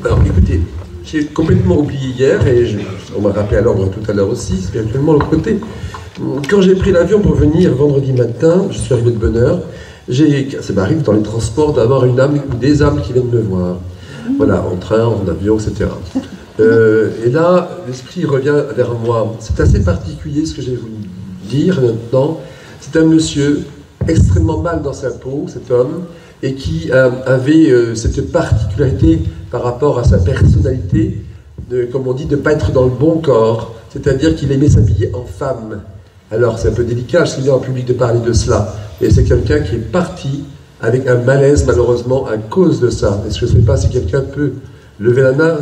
Alors, écoutez, j'ai complètement oublié hier, et on m'a rappelé à l'ordre tout à l'heure aussi, spirituellement, l'autre côté. Quand j'ai pris l'avion pour venir vendredi matin, je suis arrivé de bonne heure, ça m'arrive dans les transports d'avoir une âme ou des âmes qui viennent me voir. Voilà, en train, en avion, etc. Et là, l'esprit revient vers moi. C'est assez particulier ce que je vais vous dire maintenant. C'est un monsieur extrêmement mal dans sa peau, cet homme, et qui avait cette particularité par rapport à sa personnalité, comme on dit, de ne pas être dans le bon corps. C'est-à-dire qu'il aimait s'habiller en femme. Alors, c'est un peu délicat, je suis en public de parler de cela. Et c'est quelqu'un qui est parti avec un malaise, malheureusement, à cause de ça. Et je ne sais pas si quelqu'un peut lever la main,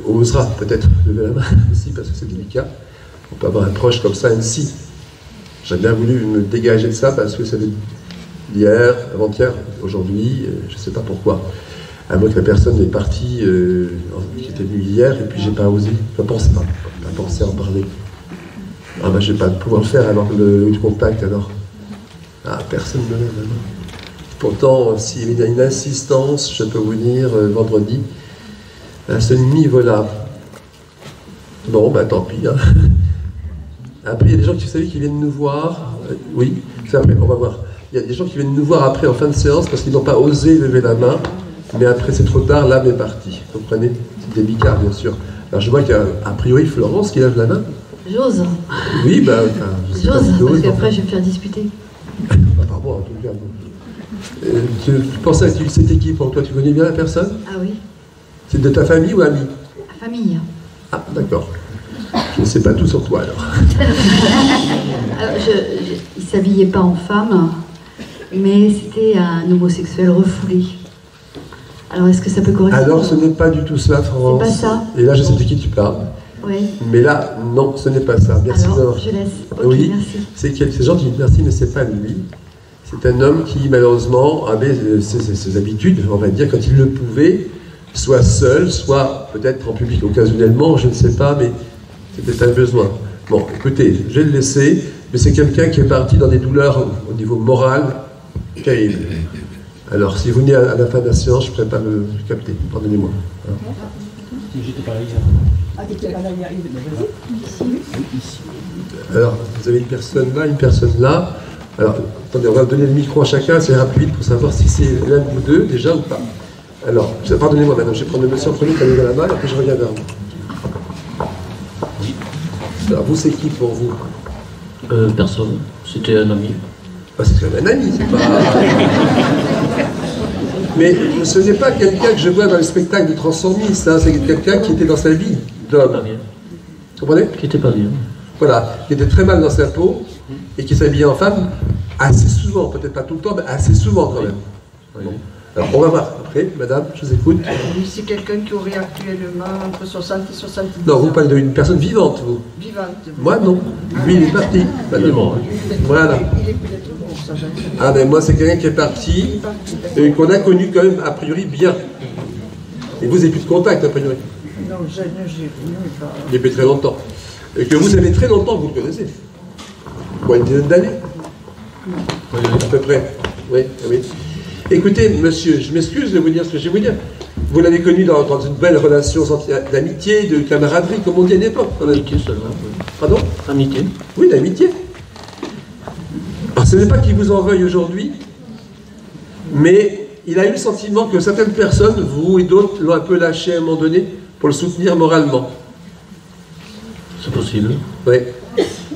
osera peut-être lever la main aussi, parce que c'est délicat. On peut avoir un proche comme ça ainsi. J'ai bien voulu me dégager de ça, parce que c'est hier, avant-hier, aujourd'hui, je ne sais pas pourquoi. À moins que la personne est partie, qui était venue hier, et puis j'ai pas osé, pas pensé à en parler. Ah ben je vais pas pouvoir le faire alors le contact alors. Ah, personne ne me lève la main. Pourtant, s'il y a une insistance, je peux vous dire, vendredi, à ce niveau-là. Bon, ben tant pis. Hein. Après, il y a des gens qui, vous savez, qui viennent nous voir. Oui, c'est après, on va voir. Il y a des gens qui viennent nous voir après en fin de séance parce qu'ils n'ont pas osé lever la main. Mais après, c'est trop tard, l'âme est partie. Vous comprenez? C'est délicat, bien sûr. Alors, je vois qu'il y a, a priori, Florence qui lève la main. J'ose. Oui, ben... J'ose, parce qu'après, je vais me faire disputer. Pas par moi, en tout cas. Tu pensais à cette équipe, toi, tu connais bien la personne? Ah oui. C'est de ta famille ou ami? La famille. Ah, d'accord. Je ne sais pas tout sur toi, alors. Alors, il ne s'habillait pas en femme, mais c'était un homosexuel refoulé. Alors, est-ce que ça peut correspondre? Alors, ce n'est pas du tout cela, France. C'est pas ça. Et là, je sais de qui tu parles. Oui. Mais là, non, ce n'est pas ça. Merci. Alors, je laisse. Okay, oui, merci. C'est gentil, merci, mais c'est pas lui. C'est un homme qui, malheureusement, avait ses habitudes, on va dire, quand il le pouvait, soit seul, soit peut-être en public occasionnellement, je ne sais pas, mais c'était un besoin. Bon, écoutez, je vais le laisser, mais c'est quelqu'un qui est parti dans des douleurs au niveau moral terribles. Alors, si vous venez à la fin de la séance, je ne pourrais pas le capter. Pardonnez-moi. Hein. J'étais pas là hier. Ah, t'étais pas là hier. Alors, vous avez une personne là, une personne là. Alors, attendez, on va donner le micro à chacun, c'est rapide pour savoir si c'est l'un ou deux déjà ou pas. Alors, pardonnez-moi madame, je vais prendre le monsieur en premier qui a levé la main, après je reviens vers vous. Alors, vous, c'est qui pour vous? Personne. C'était un ami. Ah, c'est quand même un ami, c'est pas... Mais ce n'est pas quelqu'un que je vois dans les spectacles de transformistes, hein. C'est quelqu'un qui était dans sa vie d'homme. Vous comprenez? Qui était pas bien. Voilà, qui était très mal dans sa peau et qui s'habillait en femme assez souvent, peut-être pas tout le temps, mais assez souvent quand même. Oui. Bon. Alors on va voir après, madame, je vous écoute. C'est quelqu'un qui aurait actuellement entre 60 et 70 ans. Non, vous parlez d'une personne vivante, vous? Vivante. Moi, non. Lui, il est parti. Il est mort. Voilà. Il est peut-être mort, ça j'en sais pas. Ah ben moi, c'est quelqu'un qui est parti et qu'on a connu quand même, a priori, bien. Et vous n'avez plus de contact, a priori? Non, j'ai pas... Depuis très longtemps. Et que vous avez très longtemps, vous le connaissez. Quoi, une dizaine d'années? Oui, à peu près. Oui, oui. Écoutez, monsieur, je m'excuse de vous dire ce que je vais vous dire. Vous l'avez connu dans une belle relation d'amitié, de camaraderie, comme on dit à l'époque. Amitié seulement. Oui. Pardon? Amitié. Oui, d'amitié. Alors, ce n'est pas qu'il vous en veuille aujourd'hui, mais il a eu le sentiment que certaines personnes, vous et d'autres, l'ont un peu lâché à un moment donné pour le soutenir moralement. C'est possible. Oui.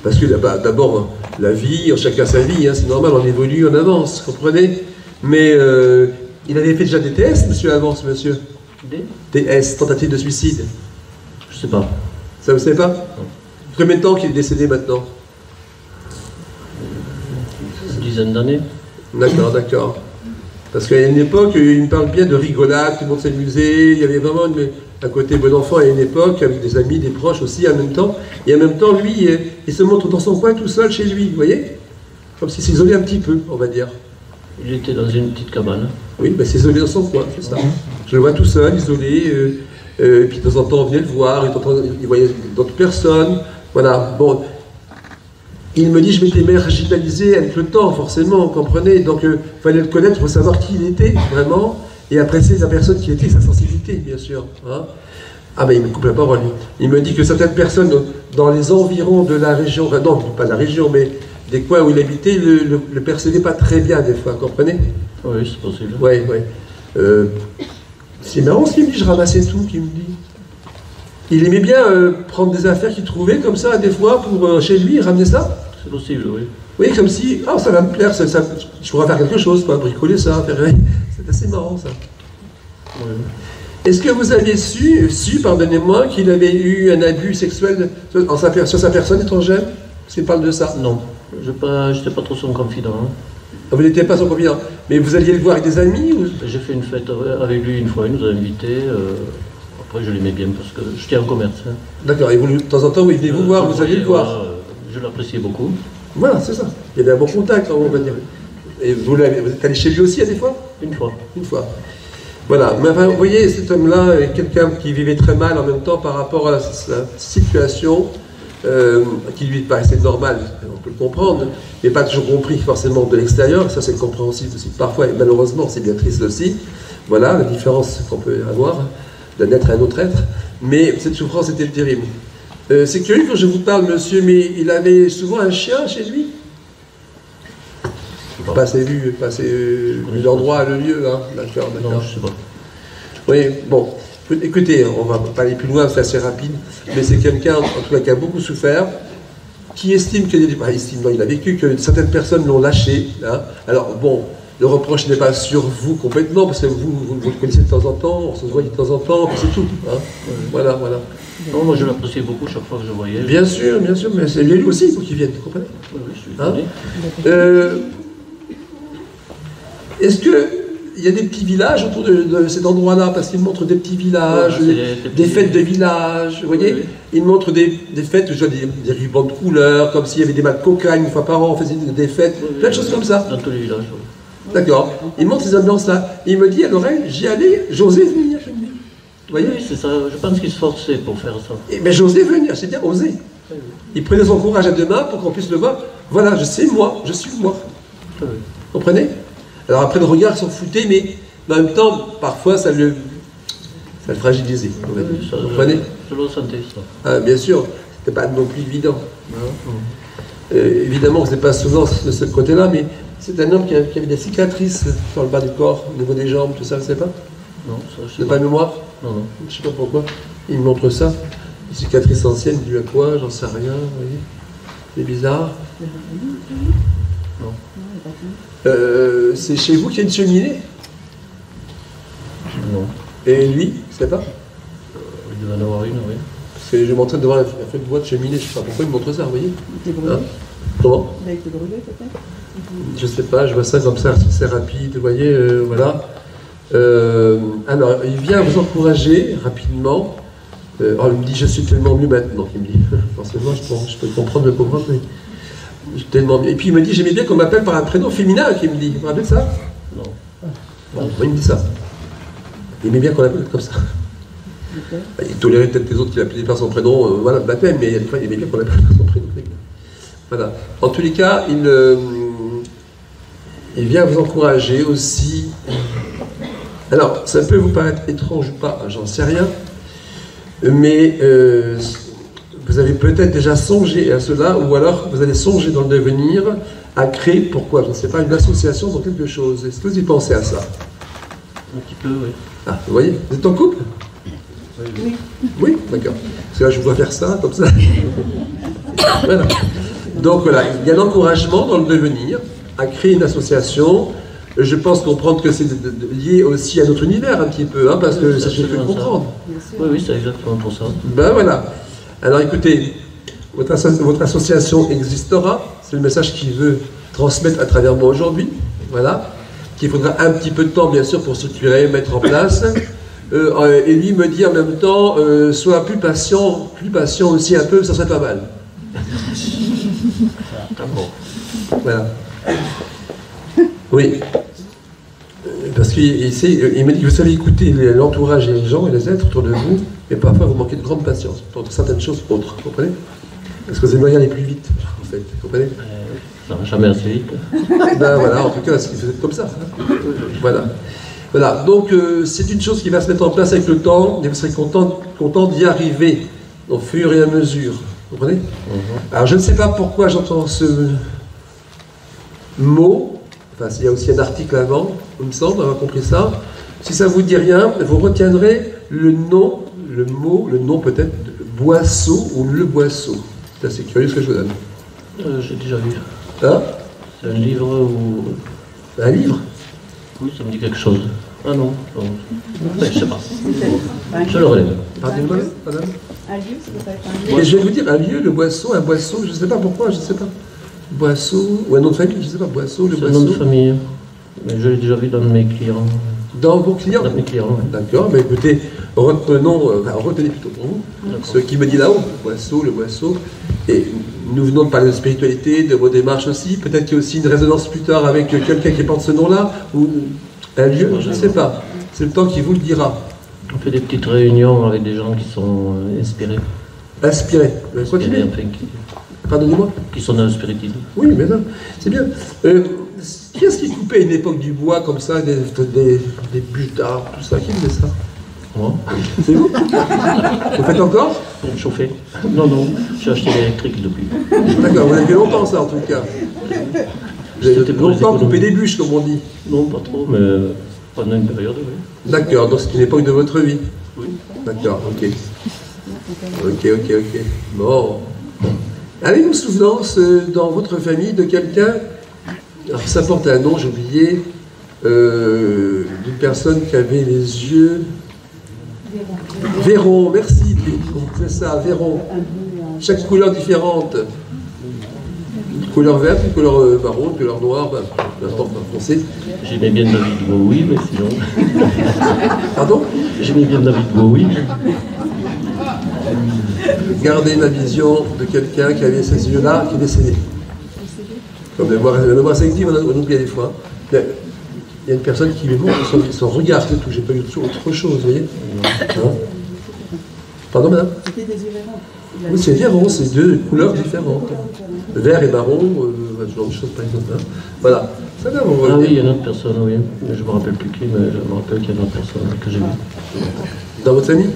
Parce que d'abord, la vie, chacun sa vie, hein, c'est normal, on évolue, on avance, comprenez? Mais il avait fait déjà des TS, monsieur, avant, ce monsieur. Des TS, tentative de suicide. Je sais pas. Ça, vous savez pas? Non. Combien de temps qu'il est décédé maintenant? Une dizaine d'années. D'accord, d'accord. Parce qu'à une époque, il me parle bien de rigolade, tout le monde s'amusait, il y avait vraiment un côté bon enfant à une époque, avec des amis, des proches aussi en même temps. Et en même temps, lui, il se montre dans son coin tout seul chez lui, vous voyez? Comme s'il s'isolait un petit peu, on va dire. Il était dans une petite cabane. Oui, ben, s'isolait dans son coin, c'est ça. Je le vois tout seul, isolé, et puis de temps en temps, on venait le voir, il voyait d'autres personnes. Voilà, bon. Il me dit, je m'étais marginalisé avec le temps, forcément, vous comprenez? Donc, il fallait le connaître pour savoir qui il était, vraiment, et apprécier la personne qui était, sa sensibilité, bien sûr. Hein. Ah ben, il me coupe la parole. Il me dit que certaines personnes, dans les environs de la région, enfin, non, pas la région, mais des coins où il habitait, le percevaient pas très bien, des fois, vous comprenez? Oui, c'est possible. Oui, oui. C'est marrant ce qu'il me dit, je ramassais tout, qu'il me dit. Il aimait bien prendre des affaires qu'il trouvait, comme ça, des fois, pour chez lui, ramener ça. C'est possible, oui. Oui, comme si, ah, ça va me plaire, je pourrais faire quelque chose, quoi, bricoler ça, faire... C'est assez marrant, ça. Oui. Est-ce que vous aviez su, pardonnez-moi, qu'il avait eu un abus sexuel sur sa personne étrangère? Est-ce qu'il parle de ça? Non, je n'étais pas trop son confident. Hein. Ah, vous n'étiez pas son confident, mais vous alliez le voir avec des amis ou... J'ai fait une fête avec lui une fois, il nous a invités. Après, je l'aimais bien parce que j'étais en commerce. Hein. D'accord, et vous, de temps en temps, il venait vous voir, vous alliez le voir. Je l'appréciais beaucoup. Voilà, c'est ça. Il y avait un bon contact, on va dire. Et vous êtes allé chez lui aussi à des fois? Une fois. Une fois. Voilà. Mais enfin, vous voyez, cet homme-là est quelqu'un qui vivait très mal en même temps par rapport à sa situation qui lui paraissait normale. On peut le comprendre, mais pas toujours compris forcément de l'extérieur. Ça, c'est compréhensible aussi. Parfois, et malheureusement, c'est bien triste aussi. Voilà la différence qu'on peut avoir d'un être à un autre être. Mais cette souffrance était terrible. C'est curieux quand je vous parle, monsieur, mais il avait souvent un chien chez lui. Passez l'endroit, le lieu, hein. D'accord, d'accord. Non, je sais pas. Oui, bon. Écoutez, on va pas aller plus loin, c'est assez rapide, mais c'est quelqu'un, en tout cas, qui a beaucoup souffert, qui estime que, il a vécu que certaines personnes l'ont lâché. Hein. Alors, bon, le reproche n'est pas sur vous complètement, parce que vous le connaissez de temps en temps, on se voit de temps en temps, c'est tout. Hein. Voilà, voilà. Non, moi je l'appréciais beaucoup chaque fois que je le voyais. Bien sûr, mais c'est lui aussi, il faut qu'il vienne, vous comprenez? Oui, je suis hein. Est-ce qu'il y a des petits villages autour de cet endroit-là? Parce qu'il montre des petits villages, des fêtes de village, vous voyez? Il montre des fêtes, je vois des rubans de couleurs, comme s'il y avait des mâts de cocaïne une fois par an, on faisait des fêtes, plein de choses comme ça. Dans tous les villages, oui. D'accord. Il montre ces ambiances-là. Il me dit à l'oreille, j'y allais, j'osais venir. Vous voyez? Oui, c'est ça. Je pense qu'il se forçait pour faire ça. Mais j'osais venir, c'est-à-dire oser. Il prenait son courage à deux mains pour qu'on puisse le voir. Voilà, je suis moi. Vous comprenez? Alors après, le regard s'en foutait, mais en même temps, parfois, ça le fragilisait. Oui, vous comprenez? Je le sentais, ça. Ah, bien sûr, c'était pas non plus évident. Évidemment, ce n'est pas souvent de ce côté-là, mais c'est un homme qui avait des cicatrices sur le bas du corps, au niveau des jambes, tout ça, vous ne savez pas? Non, ça, je sais pas. Vous n'avez pas mémoire? Non, non. Je ne sais pas pourquoi. Il me montre ça. Des cicatrices anciennes, dues à quoi? J'en sais rien, vous voyez. C'est bizarre. Non. C'est chez vous qu'il y a une cheminée? Non. Et lui, vous savez pas? Il devait en avoir une, oui. Parce que je m'entraîne devant la fête de bois de cheminée, je ne sais pas pourquoi il me montre ça, vous voyez? Hein? Comment? Il a été brûlé peut-être? Je ne sais pas, je vois ça comme ça, c'est rapide, vous voyez, voilà. Alors, il vient vous encourager rapidement. Il me dit, je suis tellement mieux maintenant, il me dit. Forcément, je peux comprendre le pauvre, mais je suis tellement mieux. Et puis il me dit, j'aimais bien qu'on m'appelle par un prénom féminin, qu'il me dit. Vous vous rappelez ça? Non. Bon, il me dit ça. Il aimait bien qu'on l'appelle comme ça. Okay. Il tolérait peut-être les autres qui l'appelaient par son prénom, voilà, baptême, mais il y a des fois, il aimait bien qu'on l'appelle par son prénom. Voilà. En tous les cas, il vient vous encourager aussi. Alors, ça peut vous paraître étrange ou pas, j'en sais rien, mais vous avez peut-être déjà songé à cela, ou alors vous allez songer dans le devenir à créer, pourquoi, je ne sais pas, une association dans quelque chose. Est-ce que vous y pensez à ça? Un petit peu, oui. Ah, vous voyez, vous êtes en couple? Oui. Oui, d'accord. Parce que là, je vous vois faire ça, comme ça. Voilà. Donc voilà, il y a l'encouragement dans le devenir à créer une association je pense comprendre que c'est lié aussi à notre univers un petit peu, hein, parce que ça je peux comprendre. Oui, oui, c'est exactement pour ça. Ben voilà. Alors écoutez, votre association existera, c'est le message qu'il veut transmettre à travers moi aujourd'hui, voilà, qu'il faudra un petit peu de temps bien sûr pour structurer, mettre en place, et lui me dit en même temps, sois plus patient aussi un peu, ça serait pas mal. Voilà. Oui. Parce qu'il me dit que vous savez écouter l'entourage et les gens et les êtres autour de vous, mais parfois vous manquez de grande patience pour certaines choses autres, vous comprenez? Parce que vous aimeriez aller plus vite, en fait, vous comprenez? Ça va jamais assez vite. Ben voilà, en tout cas, c'est qu'il faisait comme ça. Hein. Voilà. Voilà, donc c'est une chose qui va se mettre en place avec le temps, et vous serez content d'y arriver au fur et à mesure. Vous comprenez? Alors je ne sais pas pourquoi j'entends ce mot, enfin il y a aussi un article avant, il me semble, avoir compris ça. Si ça ne vous dit rien, vous retiendrez le nom peut-être, Boisseau ou Le Boisseau. C'est assez curieux ce que je vous donne. J'ai déjà vu. Hein? C'est un livre ou... Un livre? Oui, ça me dit quelque chose. Ah non, non. Ouais, je sais pas. Je le relève. Pardonnez-moi, madame. Un lieu, ça peut être un lieu. Et je vais vous dire, un lieu, Le Boisseau, un Boisseau, je ne sais pas pourquoi, je ne sais pas. Boisseau, ou un nom de famille, je ne sais pas, Boisseau, Le Boisseau. C'est un nom de famille, mais je l'ai déjà vu dans mes clients. Dans vos clients? Dans mes clients, oui. D'accord, mais écoutez, retenez plutôt pour vous, ce qui me dit là-haut, Le Boisseau, et nous venons de parler de spiritualité, de vos démarches aussi, peut-être qu'il y a aussi une résonance plus tard avec quelqu'un qui porte ce nom-là, ou un lieu, je ne sais pas, c'est le temps qui vous le dira. On fait des petites réunions avec des gens qui sont inspirés. Inspirés? Inspirés, enfin, pardonnez-moi? Qui sont dans le spiritisme. Oui, mais non, c'est bien. Qui est-ce qui coupait à une époque du bois comme ça, des bûches d'arbres, tout ça? Qui faisait ça? Moi. C'est vous? Vous faites encore? Pour me chauffer. Non, non, j'ai acheté l'électrique depuis. D'accord, vous avez fait longtemps ça en tout cas. Vous avez longtemps coupé des bûches comme on dit? Non, pas trop, mais pendant une période, oui. D'accord, donc c'est une époque de votre vie? Oui. D'accord, ok. Ok. Bon. Avez-vous souvenance dans votre famille de quelqu'un, alors ça porte un nom, j'ai oublié, d'une personne qui avait les yeux... Véron, merci, c'est ça, Véron. Chaque couleur différente. Une couleur verte, une couleur marron, une couleur noire, n'importe en français. J'aimais bien David Bowie, mais sinon... Pardon? J'aimais bien David Bowie. Gardez la vision de quelqu'un qui avait ces yeux-là, qui est décédé. Comme la mémoire sélective, on oublie des fois. Il y a une personne qui est morte, son regard, c'est tout. J'ai pas eu autre chose, vous voyez. Hein? Pardon, madame? C'était des yeux verrants. Oui, c'est Véron, c'est deux couleurs différentes. Vert et marron, ce genre de choses, par exemple. Hein? Voilà. Ça va, vous oui, il y a une autre personne, oui. Je ne me rappelle plus qui, mais je me rappelle qu'il y a une autre personne que j'ai vue. Dans votre famille?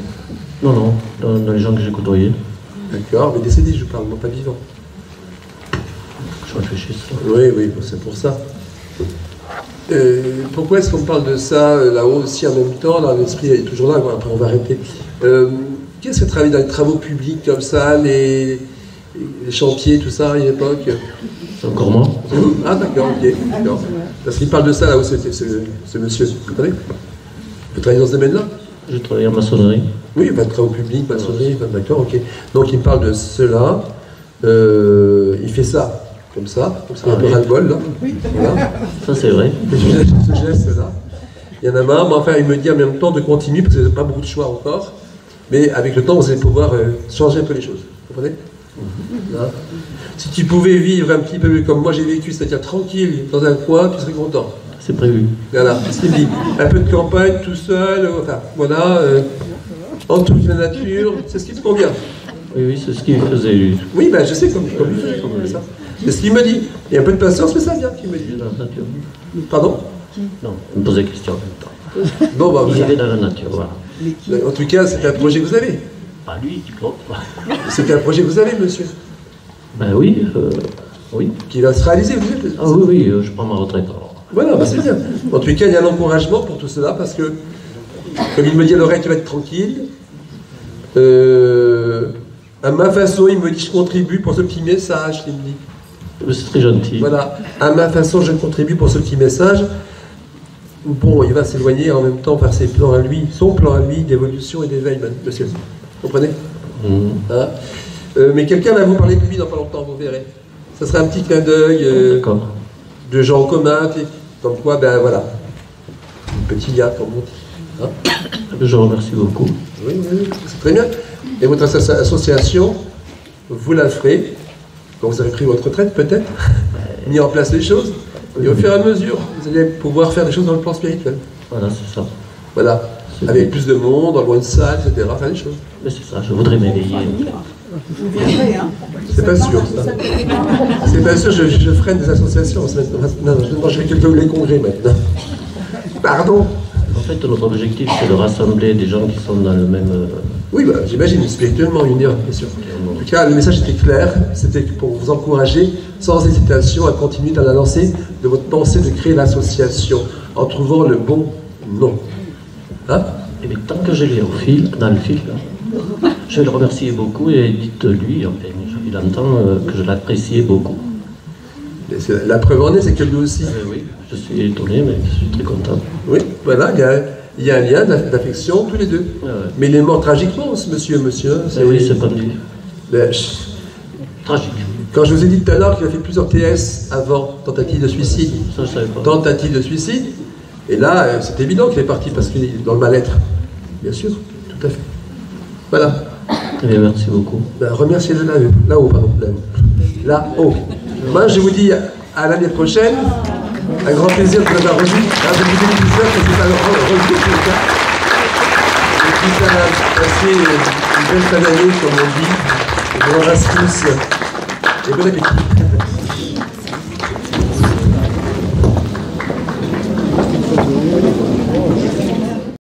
Non, dans les gens que j'ai côtoyés. D'accord, mais décédé, je parle, non pas vivant. Je réfléchis ça. Oui, c'est pour ça. Pourquoi est-ce qu'on parle de ça là-haut aussi en même temps? Là, l'esprit est toujours là, bon, après on va arrêter. Qu'est-ce que travailler dans les travaux publics comme ça, les chantiers, tout ça à une époque? C'est encore moi. Ah d'accord, ok. D'accord. Parce qu'il parle de ça là-haut, ce monsieur, vous connaissez? Vous travaillez dans ce domaine-là? Je travaille en maçonnerie. Oui, travaux publics, maçonnerie, d'accord, ok. Donc il parle de cela, il fait ça. Comme ça, un peu ras-le-bol, là. Oui. Voilà. Ça, c'est vrai. Ce geste-là. Il y en a marre, mais enfin, il me dit en même temps de continuer, parce que vous n'avez pas beaucoup de choix encore. Mais avec le temps, vous allez pouvoir changer un peu les choses. Vous comprenez? Là. Si tu pouvais vivre un petit peu comme moi j'ai vécu, c'est-à-dire tranquille, dans un coin, tu serais content. C'est prévu. Voilà, c'est ce qu'il me dit. Un peu de campagne, tout seul, enfin, voilà, entre la nature, c'est ce qui te convient. Oui, c'est ce qu'il faisait, lui. Oui, ben je sais comme il fait, comme ça. C'est ce qu'il me dit. Il y a un peu de patience, mais ça vient, qu'il me dit. Dans la nature. Pardon? Non, il me posait question en même temps. Bon, bah, il vivait dans la nature, voilà. En tout cas, c'est un projet que vous avez. Pas lui, l'autre. C'est un projet que vous avez, monsieur. Ben oui, oui. Qui va se réaliser, vous êtes. Ah oui, je prends ma retraite alors. Voilà, bah, c'est bien. En tout cas, il y a un encouragement pour tout cela, parce que, comme il me dit à l'oreille, tu vas être tranquille. À ma façon, il me dit, je contribue pour ce petit message, il me dit. C'est très gentil. Voilà, à ma façon, je contribue pour ce petit message. bon, il va s'éloigner en même temps par ses plans à lui, son plan à lui d'évolution et d'éveil, monsieur. Vous comprenez? Hein? Mais quelqu'un va vous parler de lui dans pas longtemps, vous verrez. Ça sera un petit clin d'œil de gens en commun, comme quoi, ben voilà, un petit gars, comme on dit. Hein? Je vous remercie beaucoup. Oui, c'est très bien. Et votre association, vous la ferez, quand vous avez pris votre retraite, peut-être, mis en place les choses, et au fur et à mesure, vous allez pouvoir faire des choses dans le plan spirituel. Voilà, c'est ça. Voilà, avec plus de monde, en loin de salle, etc., faire des choses. Mais c'est ça, je voudrais m'éveiller. Vous viendrez, hein? C'est pas sûr, ça. C'est pas sûr, je freine des associations. Non, je fais les congrès maintenant. Pardon. En fait, notre objectif, c'est de rassembler des gens qui sont dans le même... Oui, bah, j'imagine, spirituellement unir, bien sûr. En tout cas, le message était clair, c'était pour vous encourager, sans hésitation, à continuer dans la lancée de votre pensée de créer l'association, en trouvant le bon nom. Hein? Et bien, tant que je l'ai dans le fil, là, je vais le remercier beaucoup et dites-lui, enfin, il entend que je l'appréciais beaucoup. La preuve en est, c'est que lui aussi. Oui, je suis étonné, mais je suis très content. Oui, voilà, il y a un lien d'affection tous les deux. Ouais. Mais il est mort tragiquement, ce monsieur. Oui, c'est pas dit. Tragique. Quand je vous ai dit tout à l'heure qu'il a fait plusieurs TS avant, tentative de suicide. Ça, je savais pas. Tentative de suicide. Et là, c'est évident qu'il est parti parce qu'il est dans le mal-être. Bien sûr, tout à fait. Voilà. Eh bien, merci beaucoup. Ben, remerciez-le là-haut, pardon. Là-haut. Moi, je vous dis à l'année prochaine. Un grand plaisir de vous avoir revu. Je vous ai dit tout ça, que c'est un revu tout le cas. Et puis ça a passé une belle fin d'année, comme on dit. Je vous embrasse tous. Et bon appétit.